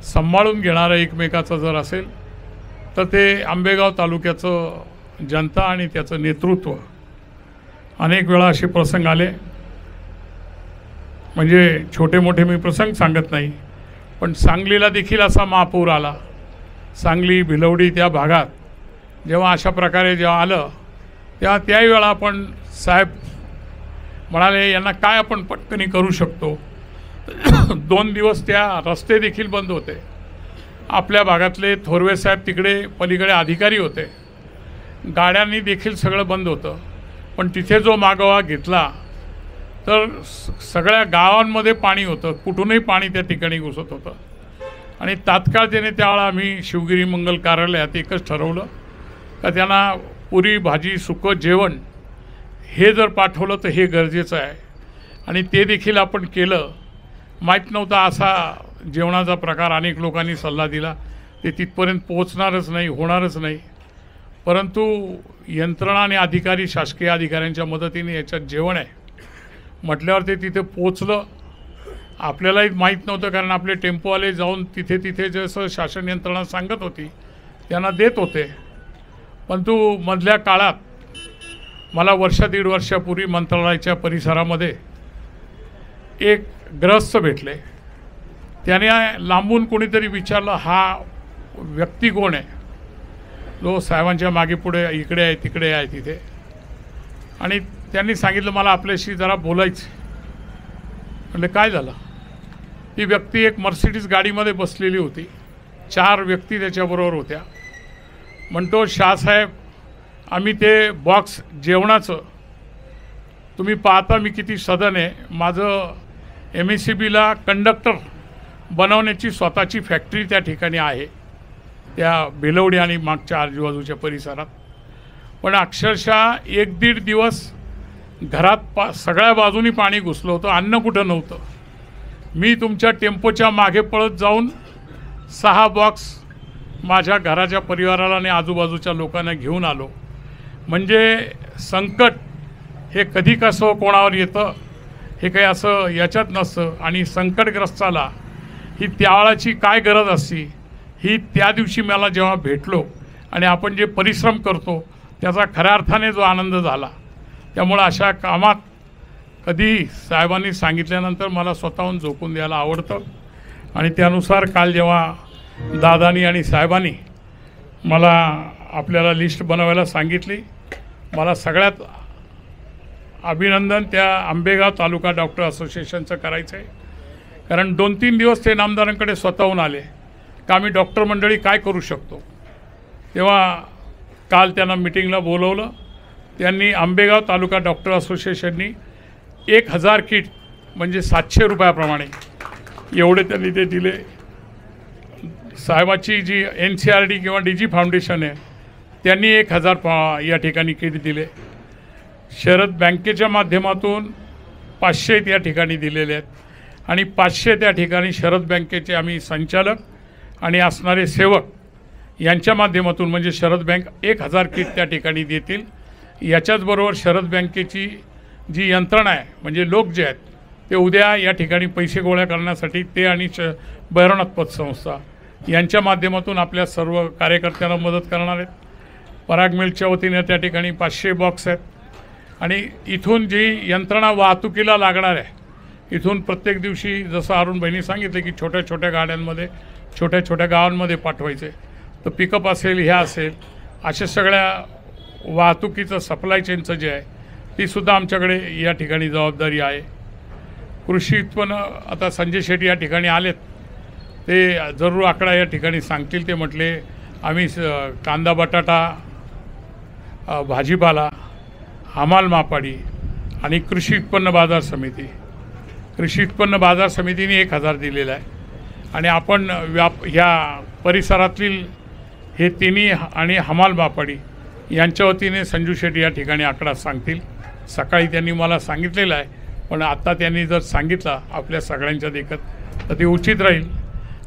सांभाळून घेणारं एकमेकाचं जर असेल तर ते आंबेगाव तालुक्याचं जनता आणि त्याचं नेतृत्व. अनेक वेळा असे प्रसंग आले, म्हणजे छोटे मोठे मी प्रसंग सांगत नाही, पण सांगलीला देखील असा महापूर आला. सांगली भिलवडी त्या भागात जेव्हा अशा प्रकारे जेव्हा आलं तेव्हा त्याही वेळा आपण साहेब म्हणाले यांना काय आपण पटकनी करू शकतो. 2 दिवस त्या रस्ते देखील बंद होते. आपल्या भागातले थोरवे साहेब तिकडे पलीकडे अधिकारी होते, गाड्यांनी देखील सगळं बंद होतं. पण तिथे जो मागोवा घेतला तर सगळ्या गावांमध्ये पाणी होतं, कुठूनही पाणी त्या ठिकाणी घुसत होतं. आणि तात्काळ त्याने त्यावेळा आम्ही शिवगिरी मंगल कार्यालयात एकच ठरवलं का त्यांना पुरी भाजी सुकं जेवण हे जर पाठवलं तर हे गरजेचं आहे. आणि ते देखील आपण केलं. माहीत नव्हता असा जेवणाचा प्रकार, अनेक लोकांनी सल्ला दिला ते तिथपर्यंत पोहोचणारच नाही, होणारच नाही. परंतु यंत्रणा आणि अधिकारी, शासकीय अधिकाऱ्यांच्या मदतीने याच्यात जेवण आहे म्हटल्यावर ते तिथे पोचलं. आपल्यालाही माहीत नव्हतं कारण आपले टेम्पोवाले जाऊन तिथे जसं शासन यंत्रणा सांगत होती त्यांना देत होते. परंतु मधल्या काळात मला 1-1.5 वर्षापूर्वी मंत्रालयाच्या परिसरामध्ये एक ग्रस्त भेटले. त्याने लांबून कोणीतरी विचारलं हा व्यक्ती कोण आहे, जो साहेबांच्या मागे पुढे इकडे आहे तिकडे आहे तिथे. आणि त्यांनी सांगितलं मला आपल्याशी जरा बोलायचं. म्हटलं काय झालं. ती व्यक्ती एक मर्सिडीज गाडीमध्ये बसलेली होती, 4 व्यक्ती त्याच्याबरोबर होत्या. म्हणतो शाहसाहेब आम्ही ते बॉक्स जेवणाचं तुम्ही पाहता मी किती सदन आहे, माझं MSCBला कंडक्टर बनवण्याची स्वतःची फॅक्टरी त्या ठिकाणी आहे त्या भिलवडी आणि मागच्या आजूबाजूच्या परिसरात. पण अक्षरशः 1-1.5 दिवस घरात सगळ्या बाजूनी पाणी घुसलं होतं, अन्न कुठं नव्हतं. मी तुमच्या टेम्पोच्या मागे पळत जाऊन 6 बॉक्स माझ्या घराच्या परिवाराला आणि आजूबाजूच्या लोकांना घेऊन आलो. म्हणजे संकट हे कधी कसं कोणावर येतं हे काही असं याच्यात नसतं. आणि संकटग्रस्ताला ही त्यावेळाची काय गरज असती ही त्या दिवशी मला जेव्हा भेटलो आणि आपण जे परिश्रम करतो त्याचा खऱ्या अर्थाने जो आनंद झाला. त्यामुळं अशा कामात कधी साहेबांनी सांगितल्यानंतर मला स्वतःहून झोकून द्यायला आवडतं. आणि त्यानुसार काल जेव्हा दादानी आणि साहेबांनी मला आपल्याला लिस्ट बनवायला सांगितली, मला सगळ्यात अभिनंदन त्या आंबेगाव तालुका डॉक्टर असोसिएशनचं करायचं आहे. कारण 2-3 दिवस ते नामदारांकडे स्वतःहून आले का आम्ही डॉक्टर मंडळी काय करू शकतो. तेव्हा काल त्यांना मिटिंगला बोलवलं. त्यांनी आंबेगाव तालुका डॉक्टर असोसिएशननी 1000 किट म्हणजे 700 रुपयाप्रमाणे एवढे त्यांनी ते दिले. साहेबाची जी NCRD किंवा DG फाउंडेशन आहे त्यांनी 1000 या ठिकाणी किट दिले. शरद बँकेच्या माध्यमातून 500 या ठिकाणी दिलेले आहेत. आणि 500 त्या ठिकाणी शरद बँकेचे आम्ही संचालक आणि असणारे सेवक यांच्या माध्यमातून म्हणजे शरद बँक 1000 किट त्या ठिकाणी देतील. याच्याचबरोबर शरद बँकेची जी यंत्रणा आहे म्हणजे लोक जे आहेत ते उद्या या ठिकाणी पैसे गोळा करण्यासाठी ते आणि भैरवनाथ पतसंस्था यांच्या माध्यमातून आपल्या सर्व कार्यकर्त्यांना मदत करणार आहेत. पराग मिलच्या वतीने त्या ठिकाणी 500 बॉक्स आहेत. आणि इथून जी यंत्रणा वाहतुकीला लागणार आहे इथून प्रत्येक दिवशी जसं अरुण बहिणी सांगितलं की छोट्या छोट्या गाड्यांमध्ये छोट्या छोट्या गावांमध्ये पाठवायचे, तर पिकअप असेल ह्या असेल अशा सगळ्या वाहतुकीचं सप्लाय चेनचं जे आहे तीसुद्धा आमच्याकडे या ठिकाणी जबाबदारी आहे. कृषी उत्पन्न आता संजय शेट्टी या ठिकाणी आलेत, ते जरूर आकडा या ठिकाणी सांगतील. ते म्हटले आम्ही कांदा बटाटा, भाजीपाला, हमाल मापाडी आणि कृषी उत्पन्न बाजार समिती, कृषी उत्पन्न बाजार समितीने 1000 दिलेला आहे आणि आपण ह्या परिसरातील हे तिन्ही आणि हमाल मापाडी यांच्या वतीने संजू शेट्टी या ठिकाणी आकडा सांगतील. सकाळी त्यांनी मला सांगितलेलं आहे, पण आता त्यांनी जर सांगितलं आपल्या सगळ्यांच्या देखत तर ते उचित राहील.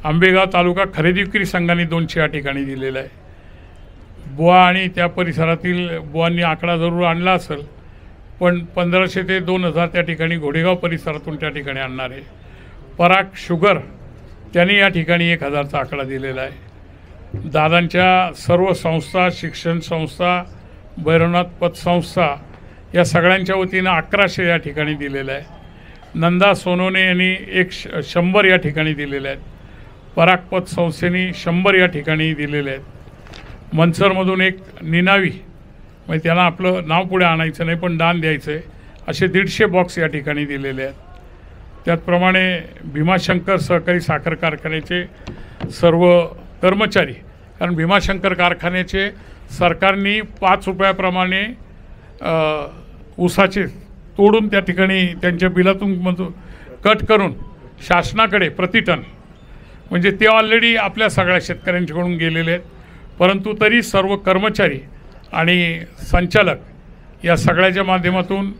आंबेगाव तालुका खरेदी विक्री संघाने 200 या ठिकाणी दिलेला आहे. बुवा आणि त्या परिसरातील बुवांनी आकडा जरूर आणला असेल, पण 1500 ते 2000 त्या ठिकाणी घोडेगाव परिसरातून त्या ठिकाणी आणणार आहे. पराग शुगर त्यांनी या ठिकाणी 1000चा आकडा दिलेला आहे. दादांच्या सर्व संस्था, शिक्षण संस्था, भैरवनाथ पतसंस्था या सगळ्यांच्या वतीनं 1100 या ठिकाणी दिलेलं आहे. नंदा सोनवणे यांनी 100 या ठिकाणी दिलेले आहेत. पराग पतसंस्थेने 100 या ठिकाणी दिलेले आहेत. मनसरमधून एक निनावी, म्हणजे त्यांना आपलं नाव पुढे आणायचं नाही पण दान द्यायचं आहे, असे 150 बॉक्स या ठिकाणी दिलेले आहेत. त्याचप्रमाणे भीमाशंकर सहकारी साखर कारखान्याचे सर्व कर्मचारी, कारण भीमाशंकर कारखान्याचे सरकारने 5 रुपयाप्रमाणे ऊसाचे तोडून त्या ठिकाणी त्यांच्या बिलातून कट करून शासनाकडे प्रतिटन, म्हणजे ते ऑलरेडी आपल्या सगळ्या शेतकऱ्यांच्याकडून गेलेले आहेत, परंतु तरी सर्व कर्मचारी आणि संचालक या सगळ्याच्या माध्यमातून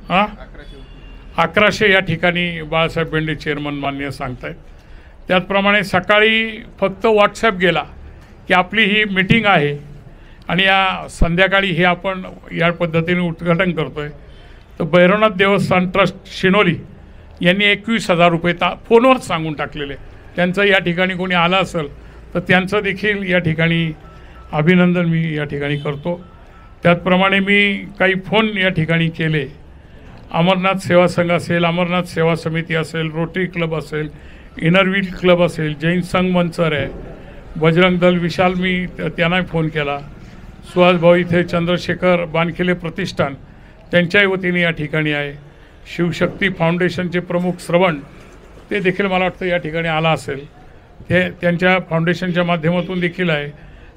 1100 या ठिकाणी बाळासाहेब बेंडे चेअरमन मान्य सांगत आहेत. त्याचप्रमाणे सकाळी फक्त व्हॉट्सॲप गेला की आपली ही मीटिंग आहे आणि या संध्याकाळी हे आपण या पद्धतीने उद्घाटन करतो आहे. तर भैरवनाथ देवस्थान ट्रस्ट शिनोली यांनी 21,000 रुपये फोनवर सांगून टाकलेले. त्यांचं या ठिकाणी कोणी आलं असेल तर त्यांचं देखील या ठिकाणी अभिनंदन मी या ठिकाणी करतो. त्याचप्रमाणे मी काही फोन या ठिकाणी केले. अमरनाथ सेवा संघ असेल, अमरनाथ सेवा समिती असेल, रोटरी क्लब असेल, इनरव्हील क्लब असेल, जैन संघ मंचर आहे, बजरंग दल विशाल, मी त्यांनाही फोन केला. सुहास भाऊ इथे चंद्रशेखर बानखेले प्रतिष्ठान त्यांच्याही वतीने या ठिकाणी आहे. शिवशक्ती फाउंडेशनचे प्रमुख श्रवण ते देखील मला वाटतं या ठिकाणी आला असेल, ते त्यांच्या फाउंडेशनच्या माध्यमातून देखील आहे.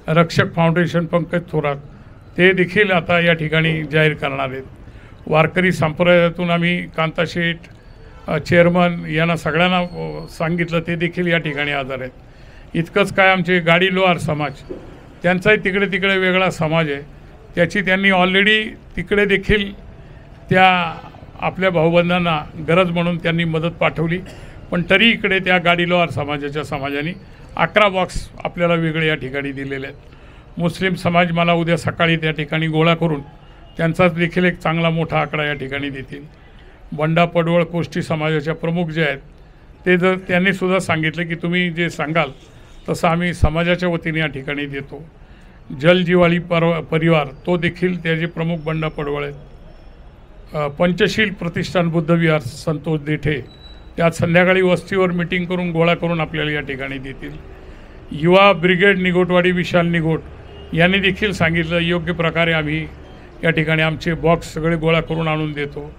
रक्षक फाउंडेशन पंकज थोरात ते देखील आता या ठिकाणी जाहीर करणार आहेत. वारकरी संप्रदायातून आम्ही कांताशेठ चेअरमन यांना सगळ्यांना सांगितलं, ते देखील या ठिकाणी हजर आहेत. इतकंच काय, आमचे गाडी लोहार समाज त्यांचाही तिकडे वेगळा समाज आहे, त्याची त्यांनी ऑलरेडी तिकडे देखील त्या आपल्या भाऊबंधांना गरज म्हणून त्यांनी मदत पाठवली, पण तरी इकडे त्या गाडी लोहार समाजाच्या समाजाने 11 बॉक्स आपल्याला वेगळे या ठिकाणी दिलेले आहेत. मुस्लिम समाज मला उद्या सकाळी त्या ठिकाणी गोळा करून त्यांचाच देखील एक चांगला मोठा आकडा या ठिकाणी देतील. बंडा पडवळ कोष्टी समाजाच्या प्रमुख जे आहेत ते जर त्यांनीसुद्धा सांगितलं की तुम्ही जे सांगाल तसं आम्ही समाजाच्या वतीने या ठिकाणी देतो. जलजीवाळी परिवार तो देखील त्याचे प्रमुख बंडा पडवळ आहेत. पंचशील प्रतिष्ठान बुद्धविहार संतोष देठे त्यात संध्याकाळी वस्तीवर मिटिंग करून गोळा करून आपल्याला या ठिकाणी देतील. युवा ब्रिगेड निगोटवाडी विशाल निगोट यांनी देखील सांगितलं योग्य प्रकारे आम्ही या ठिकाणी आमचे बॉक्स सगळे गोळा करून आणून देतो.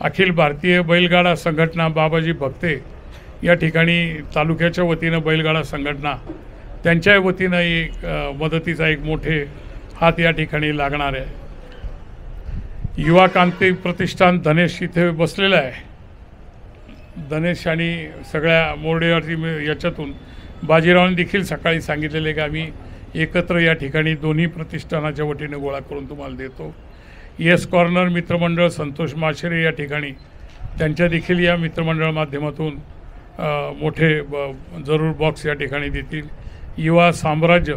अखिल भारतीय बैलगाडा संघटना बाबाजी भक्ते या ठिकाणी तालुक्याच्या वतीनं बैलगाडा संघटना त्यांच्या वतीनं एक मदतीचा एक मोठे हात या ठिकाणी लागणार आहे. युवा क्रांती प्रतिष्ठान धनेश इथे बसलेलं आहे. धनेश आणि सगळ्या मोर्डेवरती याच्यातून बाजीरावांनी देखील सकाळी सांगितलेले की आम्ही एकत्र या ठिकाणी दोन्ही प्रतिष्ठानाच्या वतीने गोळा करून तुम्हाला देतो. येस कॉर्नर मित्रमंडळ संतोष माशेरे या ठिकाणी त्यांच्या देखील या मित्रमंडळ माध्यमातून मोठे जरूर बॉक्स या ठिकाणी देतील. युवा साम्राज्य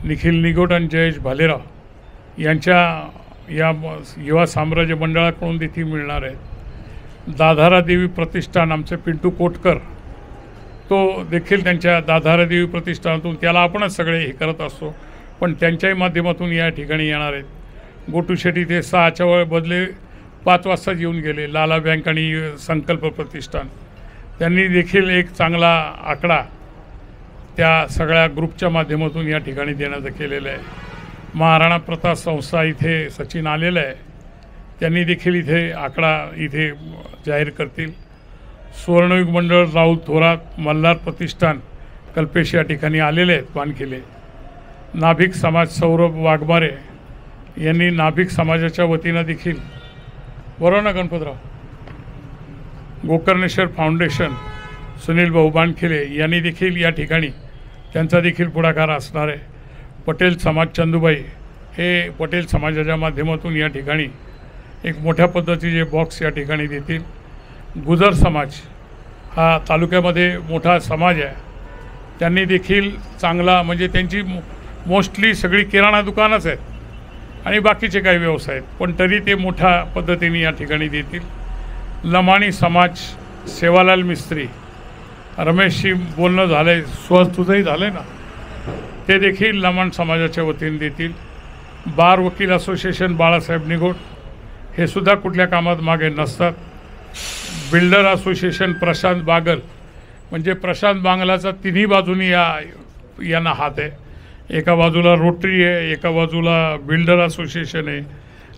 निखिल निगोट आणि जयेश भालेराव यांच्या या युवा साम्राज्य मंडळाकडून देखील मिळणार आहेत. दाधारा देवी प्रतिष्ठान आमचे पिंटू कोटकर तो देखील त्यांच्या दाधारा देवी प्रतिष्ठानातून त्याला आपणच सगळे हे करत असतो, पण त्यांच्याही माध्यमातून या ठिकाणी येणार आहेत. गोटू शेट्टी ते 6च्या वेळ बदले 5 वाजता येऊन गेले. लाला बँक आणि संकल्प प्रतिष्ठान त्यांनी देखील एक चांगला आकडा त्या सगळ्या ग्रुपच्या माध्यमातून या ठिकाणी देण्याचं केलेलं आहे. महाराणा प्रताप संस्था इथे सचिन आलेलं आहे, त्यांनी देखील इथे आकडा इथे जाहीर करतील. सुवर्णयुग मंडळ राऊत थोरात मल्हार प्रतिष्ठान कल्पेश या ठिकाणी आलेले आहेत पानखिले. नाभिक समाज सौरभ वाघमारे यांनी नाभिक समाजाच्या वतीनं देखील बरोबर ना गणपतराव, गोकर्णेश्वर फाउंडेशन सुनील भाऊ बाणखिले यांनी देखील या ठिकाणी त्यांचा देखील पुढाकार असणार आहे. पटेल समाज चंदूबाई हे पटेल समाजाच्या माध्यमातून या ठिकाणी एक मोठ्या पद्धतीचे बॉक्स या ठिकाणी देतील. गुजर समाज हा तालुक्यामध्ये मोठा समाज आहे, त्यांनी देखील चांगला म्हणजे त्यांची मोस्टली सगळी किराणा दुकानच आहेत आणि बाकीचे काही व्यवसाय आहेत, पण तरी ते मोठ्या पद्धतीने या ठिकाणी देतील. लमाणी समाज सेवालाल मिस्त्री, रमेशशी बोलणं झालं आहे, तुझंही झालं आहे ना, ते देखील लमाण समाजाच्या वतीने देतील. बार वकील असोसिएशन बाळासाहेब निगोट हे सुद्धा कुठल्या कामात मागे नसतात. बिल्डर असोसिएशन प्रशांत बागल म्हणजे प्रशांत बांगलाचा तिन्ही बाजूनी यांना हात आहे. एका बाजूला रोटरी आहे, एका बाजूला बिल्डर असोसिएशन आहे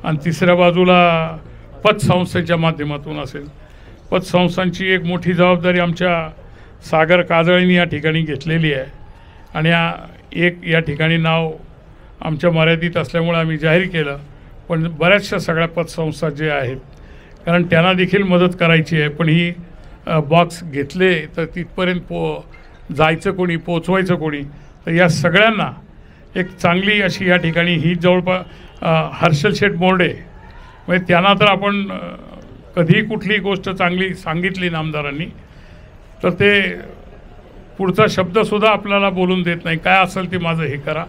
आणि तिसऱ्या बाजूला पतसंस्थेच्या माध्यमातून असेल. पतसंस्थांची एक मोठी जबाबदारी आमच्या सागर काजळींनी या ठिकाणी घेतलेली आहे आणि एक या ठिकाणी नाव आमच्या मर्यादित असल्यामुळे आम्ही जाहीर केलं, पण बऱ्याचशा सगळ्या पतसंस्था जे आहेत कारण त्यांना देखील मदत करायची आहे, पण ही बॉक्स घेतले तर तिथपर्यंत जायचं कोणी, पोचवायचं कोणी, तर या सगळ्यांना एक चांगली अशी या ठिकाणी ही जवळपास हर्षल शेठ मोर्डे म्हणजे त्यांना तर आपण कधीही कुठलीही गोष्ट चांगली सांगितली नामदारांनी तर ते पुढचा शब्दसुद्धा आपल्याला बोलून देत नाही, काय असेल ते माझं हे करा.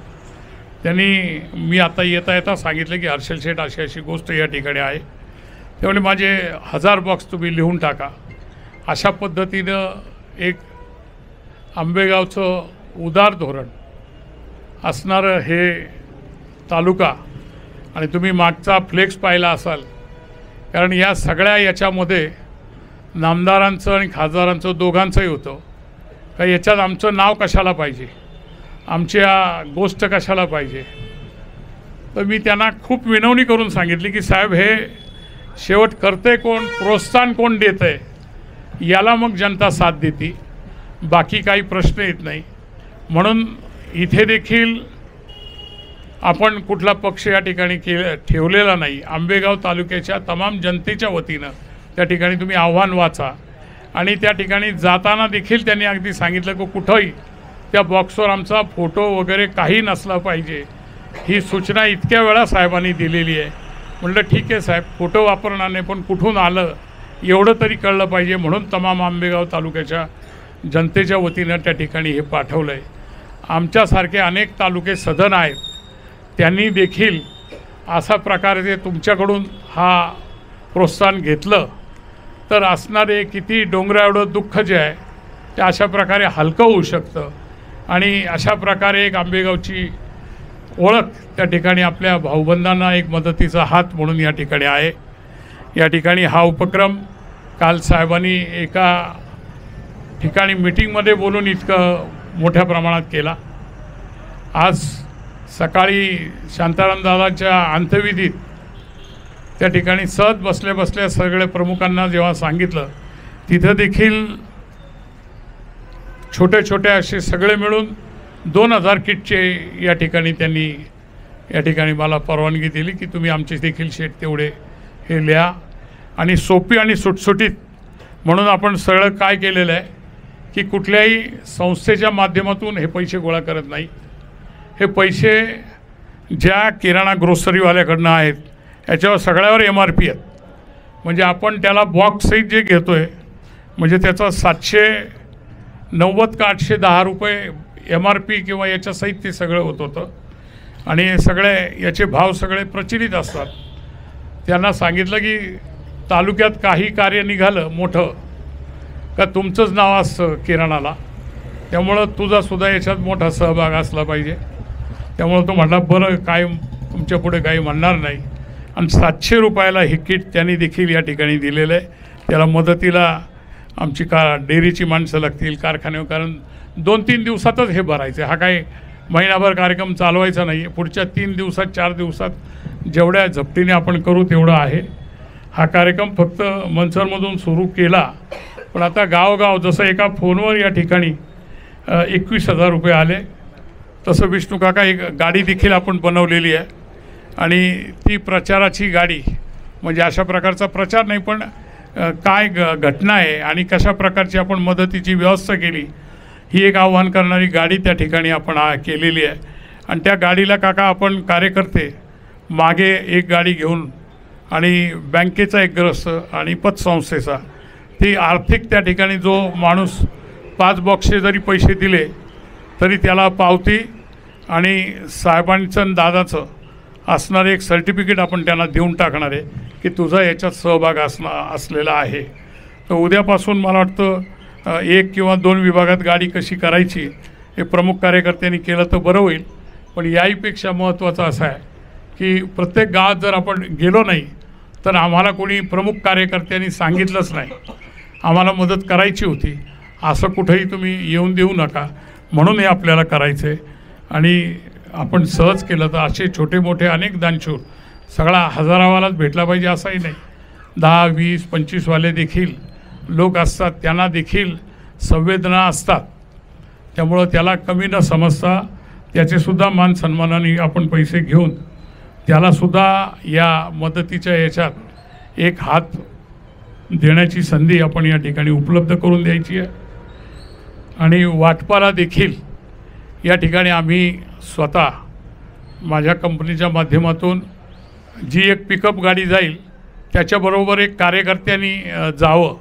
त्यांनी मी आता येता येता सांगितलं की हर्षल शेठ अशी अशी गोष्ट या ठिकाणी आहे, त्यामुळे माझे 1000 बॉक्स तुम्ही लिहून टाका. अशा पद्धतीनं एक आंबेगावचं उदार धोरण असणारं हे तालुका आणि तुम्ही मागचा फ्लेक्स पाहिला असाल कारण या सगळ्या याच्यामध्ये नामदारांचं आणि खासदारांचं दोघांचंही होतं का याच्यात आमचं नाव कशाला पाहिजे, आमच्या गोष्ट कशाला पाहिजे. तर मी त्यांना खूप विनवणी करून सांगितली की साहेब हे शेवट करते कोण, प्रोत्साहन कोण देतं आहे याला मग जनता साथ देते, बाकी काही प्रश्न येत नाही. म्हणून इथे देखील आपण कुठला पक्ष या ठिकाणी ठेवलेला नाही. आंबेगाव तालुक्याच्या तमाम जनतेच्या वतीनं त्या ठिकाणी तुम्ही आव्हान वाचा आणि त्या ठिकाणी जाताना देखील त्यांनी अगदी सांगितलं की कुठंही त्या बॉक्सवर आमचा फोटो वगैरे काही नसला पाहिजे. ही सूचना इतक्या वेळा साहेबांनी दिलेली आहे. म्हटलं ठीक आहे साहेब, फोटो वापरणार नाही पण कुठून आलं एवढं तरी कळलं पाहिजे, म्हणून तमाम आंबेगाव तालुक्याच्या जनतेच्या वतीनं त्या ठिकाणी हे पाठवलं आहे. आमच्यासारखे अनेक तालुके सधन आहेत, त्यांनी देखील असा प्रकारे तुमच्याकडून हा प्रोत्साहन घेतलं तर असणारे किती डोंगरा एवढं दुःख जे आहे ते अशा प्रकारे हलकं होऊ शकतं आणि अशा प्रकारे एक आंबेगावची ओळख त्या ठिकाणी आपल्या भाऊबंधांना एक मदतीचा हात म्हणून या ठिकाणी आहे. या ठिकाणी हा उपक्रम काल साहेबांनी एका ठिकाणी मीटिंगमध्ये बोलून इतकं मोठ्या प्रमाणात केला. आज सकाळी शांताराम दादाच्या अंत्यविधीत त्या ठिकाणी सहज बसल्या बसल्या सगळ्या प्रमुखांना जेव्हा सांगितलं तिथं देखील छोटे छोटे असे सगळे मिळून 2000 किटचे या ठिकाणी त्यांनी या ठिकाणी मला परवानगी दिली की तुम्ही आमचे देखील शेट तेवढे हे लिहा आणि सोपी आणि सुटसुटीत म्हणून आपण सगळं काय केलेलं आहे की कुठल्याही संस्थेच्या माध्यमातून हे पैसे गोळा करत नाही. हे पैसे ज्या किराणा ग्रोसरीवाल्याकडनं आहेत याच्यावर सगळ्यावर MRP आहेत. म्हणजे आपण त्याला बॉक्ससहित जे घेतो आहे म्हणजे त्याचा 790 का 810 रुपये MRP किंवा याच्यासहित ते सगळं होत होतं आणि सगळे याचे भाव सगळे प्रचलित असतात. त्यांना सांगितलं की तालुक्यात काही कार्य निघालं मोठं का तुमचंच नाव असतं किराणाला, त्यामुळं तुझासुद्धा याच्यात मोठा सहभाग असला पाहिजे. त्यामुळं तो म्हटला बरं काय तुमच्या पुढे काही म्हणणार नाही आणि 700 रुपयाला हे किट त्यांनी देखील या ठिकाणी दिलेलं आहे. त्याला मदतीला आमची डेअरीची माणसं लागतील कारखान्यावर, कारण 2-3 दिवसातच हे भरायचं. हा काही महिनाभर कार्यक्रम चालवायचा नाही. पुढच्या 3 दिवसात 4 दिवसात जेवढ्या झपटीने आपण करू तेवढं आहे. हा कार्यक्रम फक्त मंचरमधून सुरू केला पण आता गावगाव जसं एका फोनवर या ठिकाणी 21,000 रुपये आले तसं विष्णू काका एक गाडी देखील आपण बनवलेली आहे आणि ती प्रचाराची गाडी, म्हणजे अशा प्रकारचा प्रचार नाही पण काय घटना आहे आणि कशा प्रकारची आपण मदतीची व्यवस्था केली ही एक आव्हान करणारी गाडी त्या ठिकाणी आपण केलेली आहे. आणि त्या गाडीला काका आपण कार्यकर्ते मागे एक गाडी घेऊन आणि बँकेचा एक ग्रस्त आणि पतसंस्थेचा, ती आर्थिक त्या ठिकाणी जो माणूस 5 बॉक्सचे जरी पैसे दिले तरी त्याला पावती आणि साहेबांचं आणि दादाचं असणारे एक सर्टिफिकेट आपण त्यांना देऊन टाकणार आहे की तुझा याच्यात सहभाग असलेला आहे. तर उद्यापासून मला वाटतं 1 किंवा 2 विभागात गाडी कशी करायची हे प्रमुख कार्यकर्त्यांनी केलं तर बरं होईल. पण याहीपेक्षा महत्त्वाचं असं आहे की प्रत्येक गावात जर आपण गेलो नाही तर आम्हाला कोणी प्रमुख कार्यकर्त्यांनी सांगितलंच नाही, आम्हाला मदत करायची होती, असं कुठेही तुम्ही येऊन देऊ नका, म्हणून हे आपल्याला करायचं आहे. आणि आपण सहज केलं तर असे छोटे मोठे अनेक दानशूर, सगळा हजारावालाच भेटला पाहिजे असंही नाही, 10, 20, 25 वाले देखील लोक असतात, त्यांना देखील संवेदना असतात. त्यामुळं त्याला कमी न समजता त्याचेसुद्धा मान सन्मानाने आपण पैसे घेऊन त्यालासुद्धा या मदतीच्या याच्यात एक हात देण्याची संधी आपण या ठिकाणी उपलब्ध करून द्यायची आहे. आणि वाटपाला देखील या ठिकाणी आम्ही स्वतः माझ्या कंपनीच्या माध्यमातून जी एक पिकअप गाडी जाईल त्याच्याबरोबर एक कार्यकर्त्यांनी जावं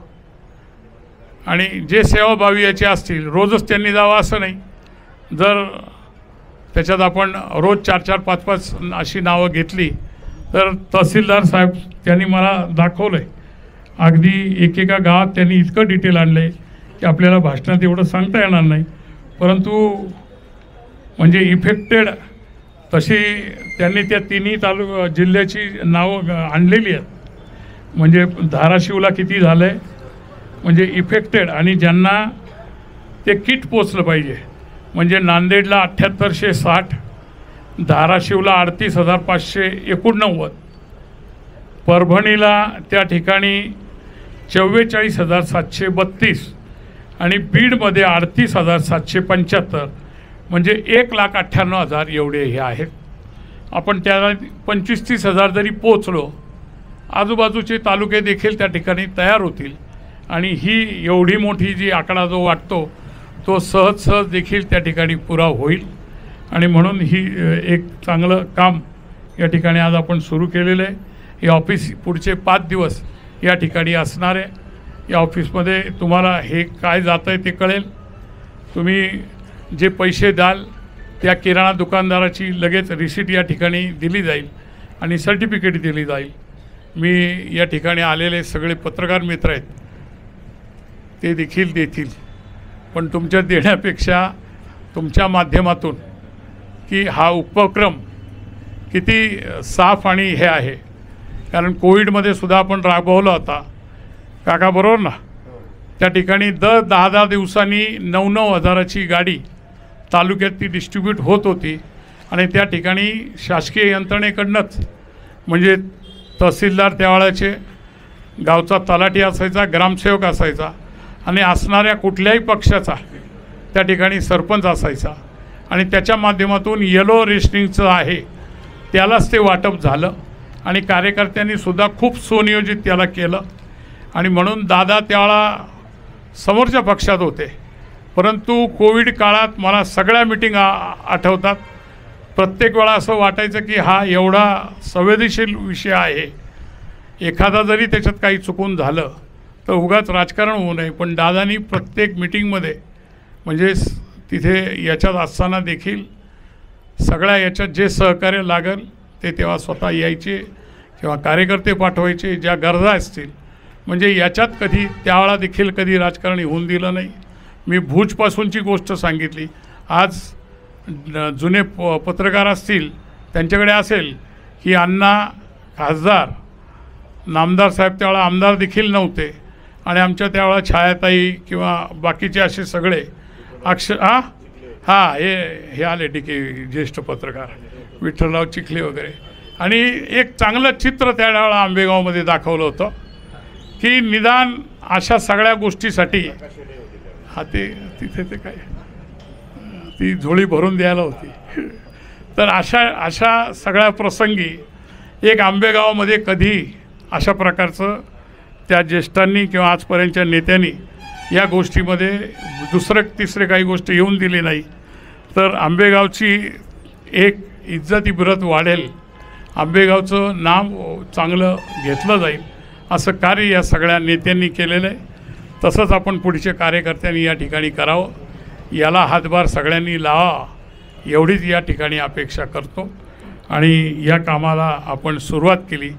आणि जे सेवाभावी याचे असतील रोजच त्यांनी जावं असं नाही. जर त्याच्यात आपण रोज 4-4, 5-5 अशी नावं घेतली तर तहसीलदार साहेब त्यांनी मला दाखवलं आहे, अगदी एकेका गावात त्यांनी इतकं डिटेल आणलं आहे की आपल्याला भाषणात एवढं सांगता येणार नाही, परंतु म्हणजे इफेक्टेड तशी त्यांनी त्या तिन्ही जिल्ह्याची नावं आणलेली आहेत. म्हणजे धाराशिवला किती झालं आहे, म्हणजे इफेक्टेड आणि ज्यांना ते किट पोचलं पाहिजे, म्हणजे नांदेडला 7860, धाराशिवला 38,589, परभणीला त्या ठिकाणी 44,732 आणि बीडमध्ये 38,775, म्हणजे 1,98,000 एवढे हे आहेत. आपण त्याला 25-30 हजार जरी पोचलो, आजूबाजूचे तालुके देखील त्या ठिकाणी तयार होतील आणि ही एवढी मोठी जी आकडा जो वाटतो तो सहज देखील त्या ठिकाणी पुरा होईल. आणि म्हणून ही एक चांगलं काम या ठिकाणी आज आपण सुरू केलेलं आहे. हे ऑफिस पुढचे 5 दिवस या ठिकाणी असणार आहे. या ऑफिसमध्ये तुम्हाला हे काय जातं आहे ते कळेल. तुम्ही जे पैसे द्याल त्या किराणा दुकानदाराची लगेच रिसीट या ठिकाणी दिली जाईल आणि सर्टिफिकेट दिली जाईल. मी या ठिकाणी आलेले सगळे पत्रकार मित्र आहेत ते देखील देतील, पण तुमच्या देण्यापेक्षा तुमच्या माध्यमातून की हा उपक्रम किती साफ आणि हे आहे. कारण कोविडमध्ये सुद्धा आपण राबवला होता काका, बरोबर ना. त्या ठिकाणी दर 10-10 दिवसांनी 9-9 हजाराची गाडी तालुक्यात ती डिस्ट्रीब्यूट होत होती आणि त्या ठिकाणी शासकीय यंत्रणेकडनंच, म्हणजे तहसीलदार त्यावेळेचे, गावचा तलाठी असायचा, ग्रामसेवक असायचा आणि असणाऱ्या कुठल्याही पक्षाचा त्या ठिकाणी सरपंच असायचा आणि त्याच्या माध्यमातून येलो रेशनिंगचं आहे त्यालाच ते वाटप झालं आणि कार्यकर्त्यांनी सुद्धा खूप सुनियोजित त्याला केलं. आणि म्हणून दादा त्यावेळा समोरच्या पक्षात होते, परंतु कोविड काळात मला सगळ्या मिटिंग आठवतात. प्रत्येक वेळा असं वाटायचं की हा एवढा संवेदनशील विषय आहे, एखादा जरी त्याच्यात काही चुकून झालं तर उगाच राजकारण होऊ नये. पण दादानी प्रत्येक मिटिंगमध्ये, म्हणजे तिथे याच्यात असताना देखील सगळ्या याच्यात जे सहकार्य लागेल ते तेव्हा स्वतः यायचे किंवा कार्यकर्ते पाठवायचे, ज्या गरजा असतील. म्हणजे याच्यात कधी त्यावेळा देखील कधी राजकारणी होऊन दिलं नाही. मी भूजपासूनची गोष्ट सांगितली. आज जुने पत्रकार असतील त्यांच्याकडे असेल की अण्णा खासदार, नामदार साहेब त्यावेळा आमदार देखील नव्हते आणि आमच्या त्यावेळा छायाताई किंवा बाकीचे असे सगळे हे आले की ज्येष्ठ पत्रकार विठ्ठलराव चिखले वगैरे. आणि एक चांगलं चित्र त्यावेळा आंबेगावमध्ये दाखवलं होतं की निदान अशा सगळ्या गोष्टीसाठी ते तिथे ते काय ती झोळी भरून द्यायला होती. तर अशा सगळ्या प्रसंगी एक आंबेगावामध्ये कधी अशा प्रकारचं त्या ज्येष्ठांनी किंवा आजपर्यंतच्या नेत्यांनी या गोष्टीमध्ये दुसरं तिसरे काही गोष्टी येऊन दिली नाही. तर आंबेगावची एक इज्जतीब्रत वाढेल, आंबेगावचं नाव चांगलं घेतलं जाईल असं कार्य या सगळ्या नेत्यांनी केलेलं आहे. तसंच आपण पुढच्या कार्यकर्त्यांनी या ठिकाणी करावं, याला हातभार सगळ्यांनी लावा एवढीच या ठिकाणी अपेक्षा करतो. आणि या कामाला आपण सुरुवात केली,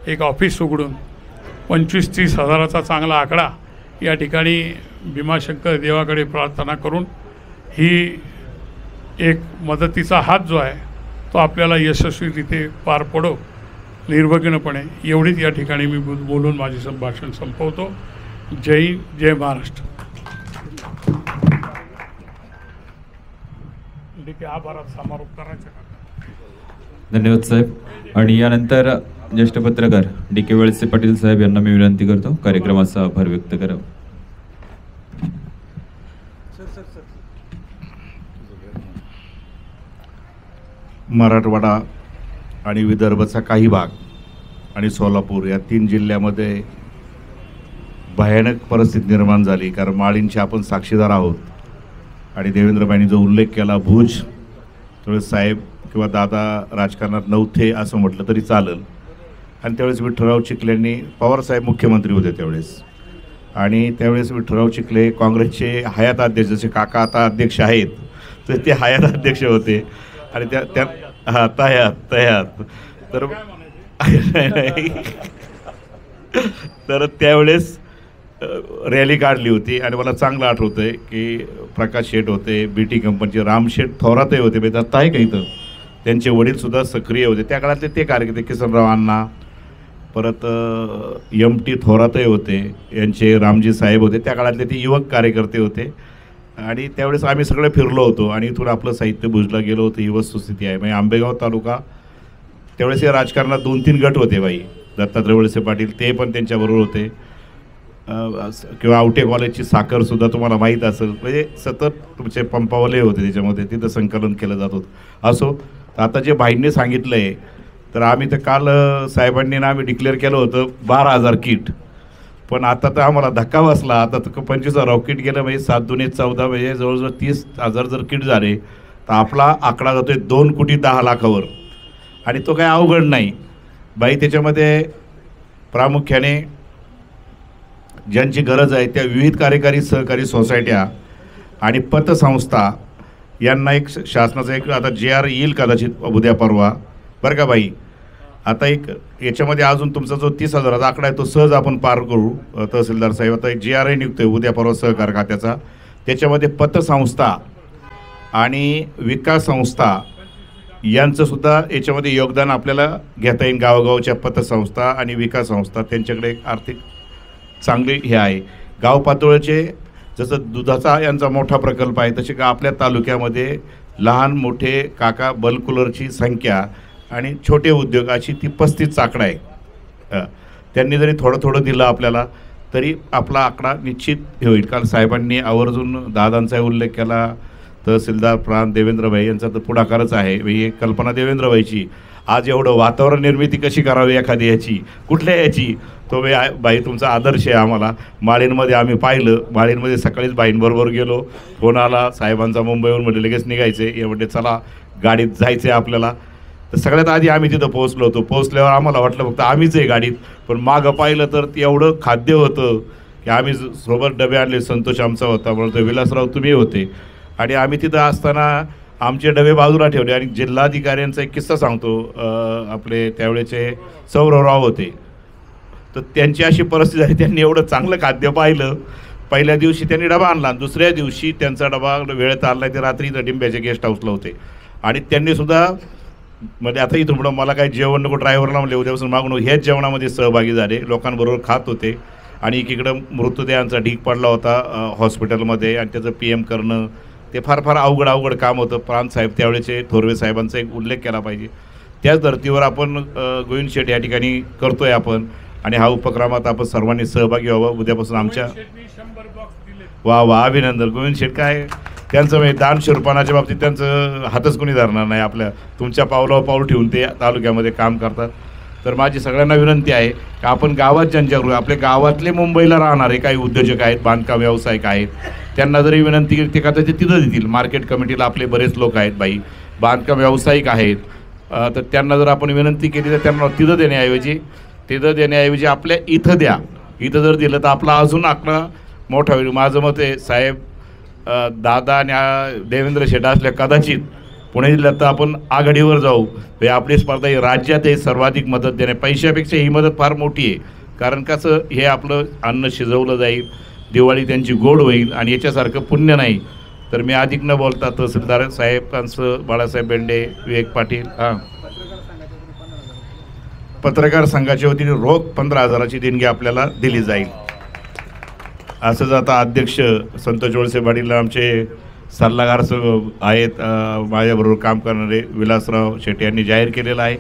एक ऑफिस उघडून 25-30 हजाराचा चांगला आकडा या ठिकाणी भीमाशंकर देवाकडे प्रार्थना करून ही एक मदतीचा हात जो आहे तो आपल्याला यशस्वीरित्या पार पडो निर्विघ्नपणे, एवढीच या ठिकाणी मी बोलून माझे संभाषण संपवतो. जय हिंद, जय महाराष्ट्र. आभारात समारोप करायचा. धन्यवाद साहेब. आणि यानंतर ज्येष्ठ पत्रकार DK वळसे पाटील साहेब यांना मी विनंती करतो कार्यक्रमाचा आभार व्यक्त करावा. मराठवाडा आणि विदर्भाचा काही भाग आणि सोलापूर या 3 जिल्ह्यामध्ये भयानक परिस्थिती निर्माण झाली. कारण माळींचे आपण साक्षीदार आहोत. आणि देवेंद्रबाईंनी जो उल्लेख केला भुज, त्यावेळेस साहेब किंवा दादा राजकारणात नव्हते असं म्हटलं तरी चालेल. आणि त्यावेळेस विठ्ठलराव चिखलेंनी, पवारसाहेब मुख्यमंत्री होते त्यावेळेस, आणि त्यावेळेस विठ्ठलराव चिखले काँग्रेसचे हयात अध्यक्ष, जसे काका आता अध्यक्ष आहेत तर ते हयात अध्यक्ष होते. आणि त्या हां तयात तर त्यावेळेस रॅली काढली होती. आणि मला चांगलं आठवतं आहे की प्रकाश शेठ होते, BT कंपनीचे राम शेठ थोरातही होते, म्हणजे दत्ता आहे का इथं, त्यांचे वडीलसुद्धा सक्रिय होते त्या काळातले ते कार्यकर्ते. किसनराव अण्णा, परत MT थोरातही होते, यांचे रामजी साहेब होते, त्या काळातले ते युवक कार्यकर्ते होते. आणि त्यावेळेस आम्ही सगळे फिरलो होतो आणि इथून आपलं साहित्य भुजला गेलो होतं. ही वस्तुस्थिती आहे. म्हणजे आंबेगाव तालुका त्यावेळेस या राजकारणात 2-3 गट होते बाई. दत्तात्रय वळसे पाटील ते पण त्यांच्याबरोबर होते, किंवा आवटे कॉलेजची साखरसुद्धा तुम्हाला माहीत असेल. म्हणजे सतत तुमचे पंपावले होते त्याच्यामध्ये, तिथं संकलन केलं जात होतं. असो, आता जे भाईंनी सांगितलं आहे तर आम्ही तर काल साहेबांनी ना आम्ही डिक्लेअर केलं होतं 12,000 किट, पण आता तर आम्हाला धक्का बसला. आता तर 25,000 किट गेलं, म्हणजे 7 दुने 14, म्हणजे जवळजवळ 30,000 जर किट झाले तर आपला आकडा जातो 2,10,00,000वर. आणि तो काय अवघड नाही बाई. त्याच्यामध्ये प्रामुख्याने ज्यांची गरज आहे त्या विविध कार्यकारी सहकारी सोसायट्या आणि पतसंस्था यांना एक शासनाचा एक आता JR येईल कदाचित उद्या परवा, बरं का बाई. आता एक याच्यामध्ये अजून तुमचा जो 30,000चा आकडा आहे तो सहज आपण पार करू. तहसीलदार साहेब आता एक JR नियुक्त आहे उद्या परवा सहकार खात्याचा. त्याच्यामध्ये पतसंस्था आणि विकास संस्था यांचंसुद्धा याच्यामध्ये योगदान आपल्याला घेता येईल. गावोगावच्या पतसंस्था आणि विकास संस्था त्यांच्याकडे एक आर्थिक चांगली हे आहे. गाव पातळीचे जसं दुधाचा यांचा मोठा प्रकल्प आहे तसे का आपल्या तालुक्यामध्ये लहान मोठे काका बल्क कूलरची संख्या आणि छोटे उद्योग अशी ती 35 आकडा आहे. त्यांनी जरी थोडं थोडं दिलं आपल्याला तरी आपला आकडा निश्चित होईल. कारण साहेबांनी आवर्जून दादांचा उल्लेख केला, तहसीलदार प्रांत देवेंद्रभाई यांचा तर पुढाकारच आहे. ही एक कल्पना देवेंद्रभाईची. आज एवढं वातावरण निर्मिती कशी करावी एखादी याची, कुठल्या याची, तो बाई तुमचा आदर्श आहे आम्हाला. माळींमध्ये आम्ही पाहिलं, माळींमध्ये सकाळीच बाईंबरोबर गेलो, फोन आला साहेबांचा मुंबईहून म्हणजे लगेच निघायचे, हे म्हणजे चला गाडीत जायचं आहे आपल्याला. तर सगळ्यात आधी आम्ही तिथं पोहोचलो होतो. पोहोचल्यावर आम्हाला वाटलं फक्त आम्हीच आहे गाडीत, पण मागं पाहिलं तर एवढं खाद्य होतं की आम्ही सोबत डबे आणले. संतोष आमचा होता, म्हणतो विलासराव तुम्ही होते. आणि आम्ही तिथं असताना आमचे डबे बाजूला ठेवले. आणि जिल्हाधिकाऱ्यांचा एक किस्सा सांगतो. आपले त्यावेळेचे सौरवराव होते, तर त्यांची अशी परिस्थिती झाली, त्यांनी एवढं चांगलं खाद्य पाहिलं. पहिल्या दिवशी त्यांनी डबा आणला, दुसऱ्या दिवशी त्यांचा डबा वेळेत आणला. ते रात्री डिंब्याच्या गेस्ट हाऊसला होते. आणि त्यांनीसुद्धा म्हणजे आता इथून पुढं मला काही जेवण नको, ड्रायव्हरला म्हणले उद्यापासून मागून ह्याच जेवणामध्ये सहभागी झाले, लोकांबरोबर खात होते. आणि एकीकडं मृतदेहांचा ढीक पडला होता हॉस्पिटलमध्ये आणि त्याचं PM करणं ते फार फार अवघड काम होतं. प्रांत साहेब त्यावेळेचे थोरवे साहेबांचा एक उल्लेख केला पाहिजे. त्याच धर्तीवर आपण गोविंद शेठ या ठिकाणी करतोय आपण, आणि हा उपक्रमात आपण सर्वांनी सहभागी व्हावं. उद्यापासून आमच्या वा अभिनंदन गोविंद शेठ. काय त्यांचं म्हणजे दान शिरपानाच्या बाबतीत त्यांचं हातच कोणी धरणार नाही. आपल्या तुमच्या पावलावर पाऊल ठेवून ते तालुक्यामध्ये काम करतात. तर माझी सगळ्यांना विनंती आहे की आपण गावात जनजागृती, आपल्या गावातले मुंबईला राहणारे काही उद्योजक आहेत, बांधकाम व्यावसायिक आहेत, त्यांना जरी विनंती केली ते का ते तिथं देतील. मार्केट कमिटीला आपले बरेच लोक आहेत बाई, बांधकाम व्यावसायिक आहेत, तर त्यांना जर आपण विनंती केली तर त्यांना तिथं देण्याऐवजी आपल्या इथं द्या. इथं जर दिलं तर आपला अजून आकडा मोठा होईल. माझं मत आहे साहेब, दादा आणि देवेंद्र शेट असल्या कदाचित पुणे जिल्ह्यात तर आपण आघाडीवर जाऊ. हे आपली स्पर्धा ही राज्यात आहे सर्वाधिक मदत देणे. पैशापेक्षा ही मदत फार मोठी आहे. कारण कसं हे आपलं अन्न शिजवलं जाईल, दिवाळी त्यांची गोड होईल आणि याच्यासारखं पुण्य नाही. तर मी अधिक न बोलता तहसीलदार साहेबांचं, बाळासाहेब बेंडे, विवेक पाटील, पत्रकार संघाच्या वतीने रोख 15,000ची देणगी आपल्याला दिली जाईल. असंच आता अध्यक्ष संतोष वळसे पाटील आमचे सल्लागार आहेत, माझ्याबरोबर काम करणारे विलासराव शेट्टी यांनी जाहीर केलेलं आहे.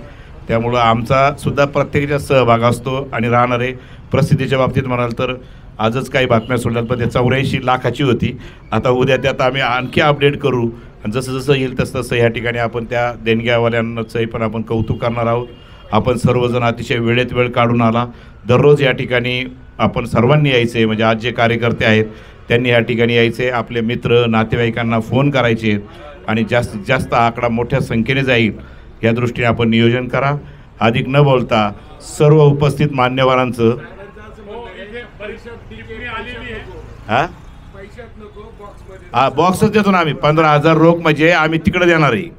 त्यामुळं आमचा सुद्धा प्रत्येकाचा सहभाग असतो. आणि राहणारे प्रसिद्धीच्या बाबतीत म्हणाल तर आजच काही बातम्या सोडल्यात, पण ते 84 लाखाची होती. आता उद्या त्यात आम्ही आणखी अपडेट करू आणि जसं जसं येईल तसं या ठिकाणी आपण त्या देणग्यावाल्यांचंही पण आपण कौतुक करणार आहोत. आपण सर्वजण अतिशय वेळेत वेळ काढून आला. दररोज या ठिकाणी आपण सर्वांनी यायचे, म्हणजे आज जे कार्यकर्ते आहेत त्यांनी या ठिकाणी यायचे, आपले मित्र नातेवाईकांना फोन करायचे आहेत आणि जास्तीत जास्त आकडा मोठ्या संख्येने जाईल या दृष्टीने आपण नियोजन करा. अधिक न बोलता सर्व उपस्थित मान्यवरांचं बॉक्सच देतो ना आम्ही. 15,000 रोख म्हणजे आम्ही तिकडे देणार आहे.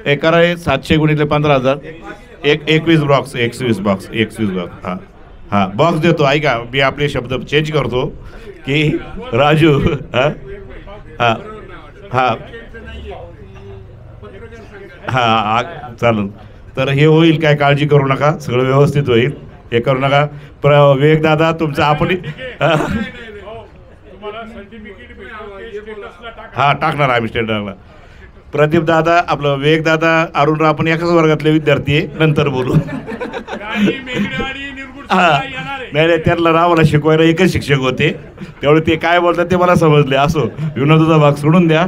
हे करा, 700 गुणिले 15,000, 21 बॉक्स, 21 बॉक्स. बॉक्स देतो. ऐका, मी आपले शब्द चेंज करतो की राजू चालून. तर हे होईल, काय काळजी करू नका, सगळं व्यवस्थित होईल. हे करू नका. विवेक दादा तुमचं आपण टाकणार आम्ही स्टेटसला. प्रदीप दादा, आपलं विवेक दादा, अरुण आपण एकाच वर्गातले विद्यार्थी आहे, नंतर बोलू. नाही, त्यांना रावाला शिकवायला एकच शिक्षक होते, त्यामुळे ते काय बोलतात ते मला समजले. असो, विनोदाचा भाग सोडून द्या.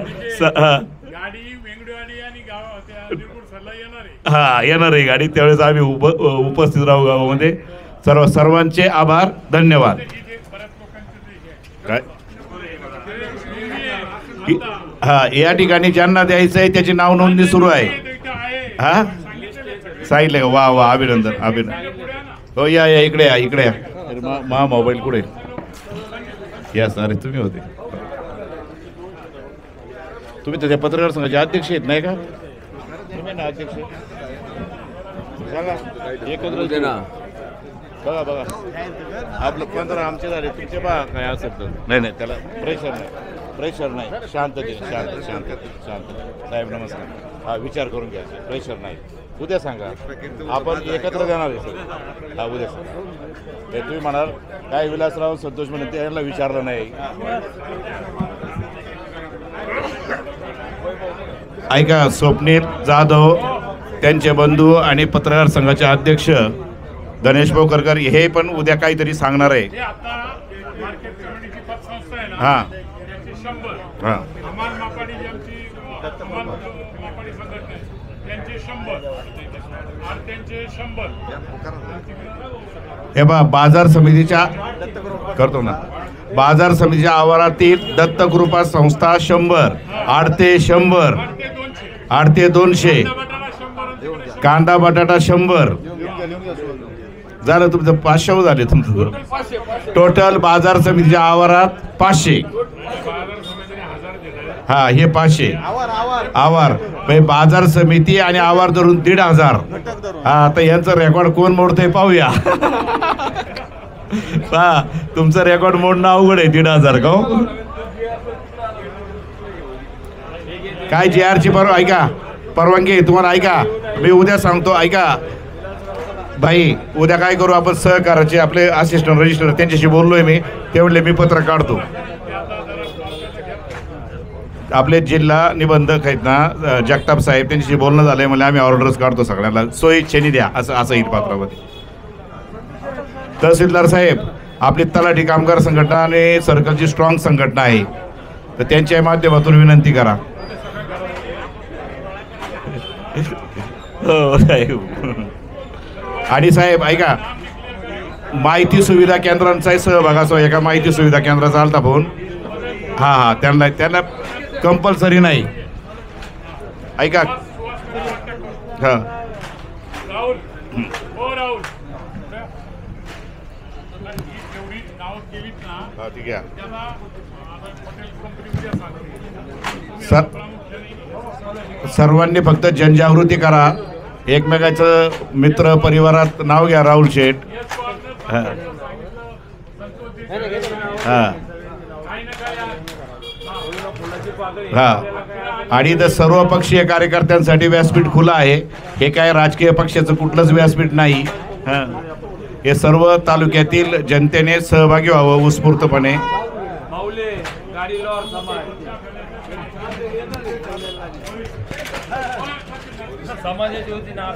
येणार आहे गाडी, त्यावेळेस आम्ही उपस्थित राहू गावामध्ये. सर्वांचे आभार, धन्यवाद. काय या ठिकाणी ज्यांना द्यायचं आहे त्याची नाव नोंदणी सुरू आहे. सांगितलं का? वा वा, अभिनंदन. हो, या इकडे या. मा मोबाईल कुठे? या अरे तुम्ही होते, तुम्ही त्याच्या पत्रकार संघाचे अध्यक्ष आहेत नाही का? तुम्ही ना अध्यक्ष एकत्र ना. बघा आपलं 15 आमचे झाले, तुमचे बघा काय असेल तर. नाही त्याला प्रेशर नाही. शांत साहेब नमस्कार. विचार करून घ्यायचे, प्रेशर नाही. उद्या सांगा, आपण एकत्र देणार आहे सर. उद्या सांगा. ते तुम्ही म्हणाल काय विलासराव संतोष म्हणून त्यांना विचारलं नाही. ऐका, स्वप्नील जाधव, त्यांचे बंधू आणि पत्रकार संघाचे अध्यक्ष गणेश भाऊकरकर हे पण उद्या काहीतरी सांगणार आहे. हे बा, बाजार समितीच्या करतो ना, बाजार समितीच्या आवारातील दत्तकृपा संस्था 100, आडते 100, आडते 200, कांदा बटाटा 100 झालं. तुमचं 500 झाले. तुमचं टोटल बाजार समितीच्या आवारात 500. हे 500 आवार, बाजार समिती आणि आवार धरून 1,500. आता यांचं रेकॉर्ड कोण मोडतंय पाहूया. तुमचं रेकॉर्ड मोडणं अवघड आहे. 1,500 का? काय JR ची ऐका, परवानगी तुम्हाला. ऐका, मी उद्या सांगतो. ऐका भाई, उद्या काय करू आपण, सहकाराचे आपले असिस्टंट रजिस्टर त्यांच्याशी बोललोय मी, ते म्हणले मी पत्र काढतो. आपले जिल्हा निबंधक आहेत ना जगताप साहेब, त्यांच्याशी बोलणं झालंय, म्हणजे आम्ही ऑर्डर्स काढतो सगळ्यांना, सोयीच्छेने द्या असं येईल पात्रामध्ये. तहसीलदार साहेब, आपली तलाठी कामगार संघटना आणि सर्कलची स्ट्रॉंग संघटना आहे, तर त्यांच्या माध्यमातून विनंती करा. आणि साहेब ऐका, माहिती सुविधा केंद्रांचाही सहभाग असो. एका माहिती सुविधा केंद्राचा आलता फोन. हां त्यांना कंपल्सरी नाही. ऐका हां ठीक आहे. सर्वांनी फक्त जनजागृती करा. एकमेकाचं मित्र परिवारात नाव घ्या. राहुल शेठ. हां हां हां. आणि इथं सर्व पक्षीय कार्यकर्त्यांसाठी व्यासपीठ खुलं आहे. हे काय राजकीय पक्षाचं कुठलंच व्यासपीठ नाही. हां, हे सर्व तालुक्यातील जनतेने सहभागी व्हावं उत्स्फूर्तपणे. समाजाची होती ना.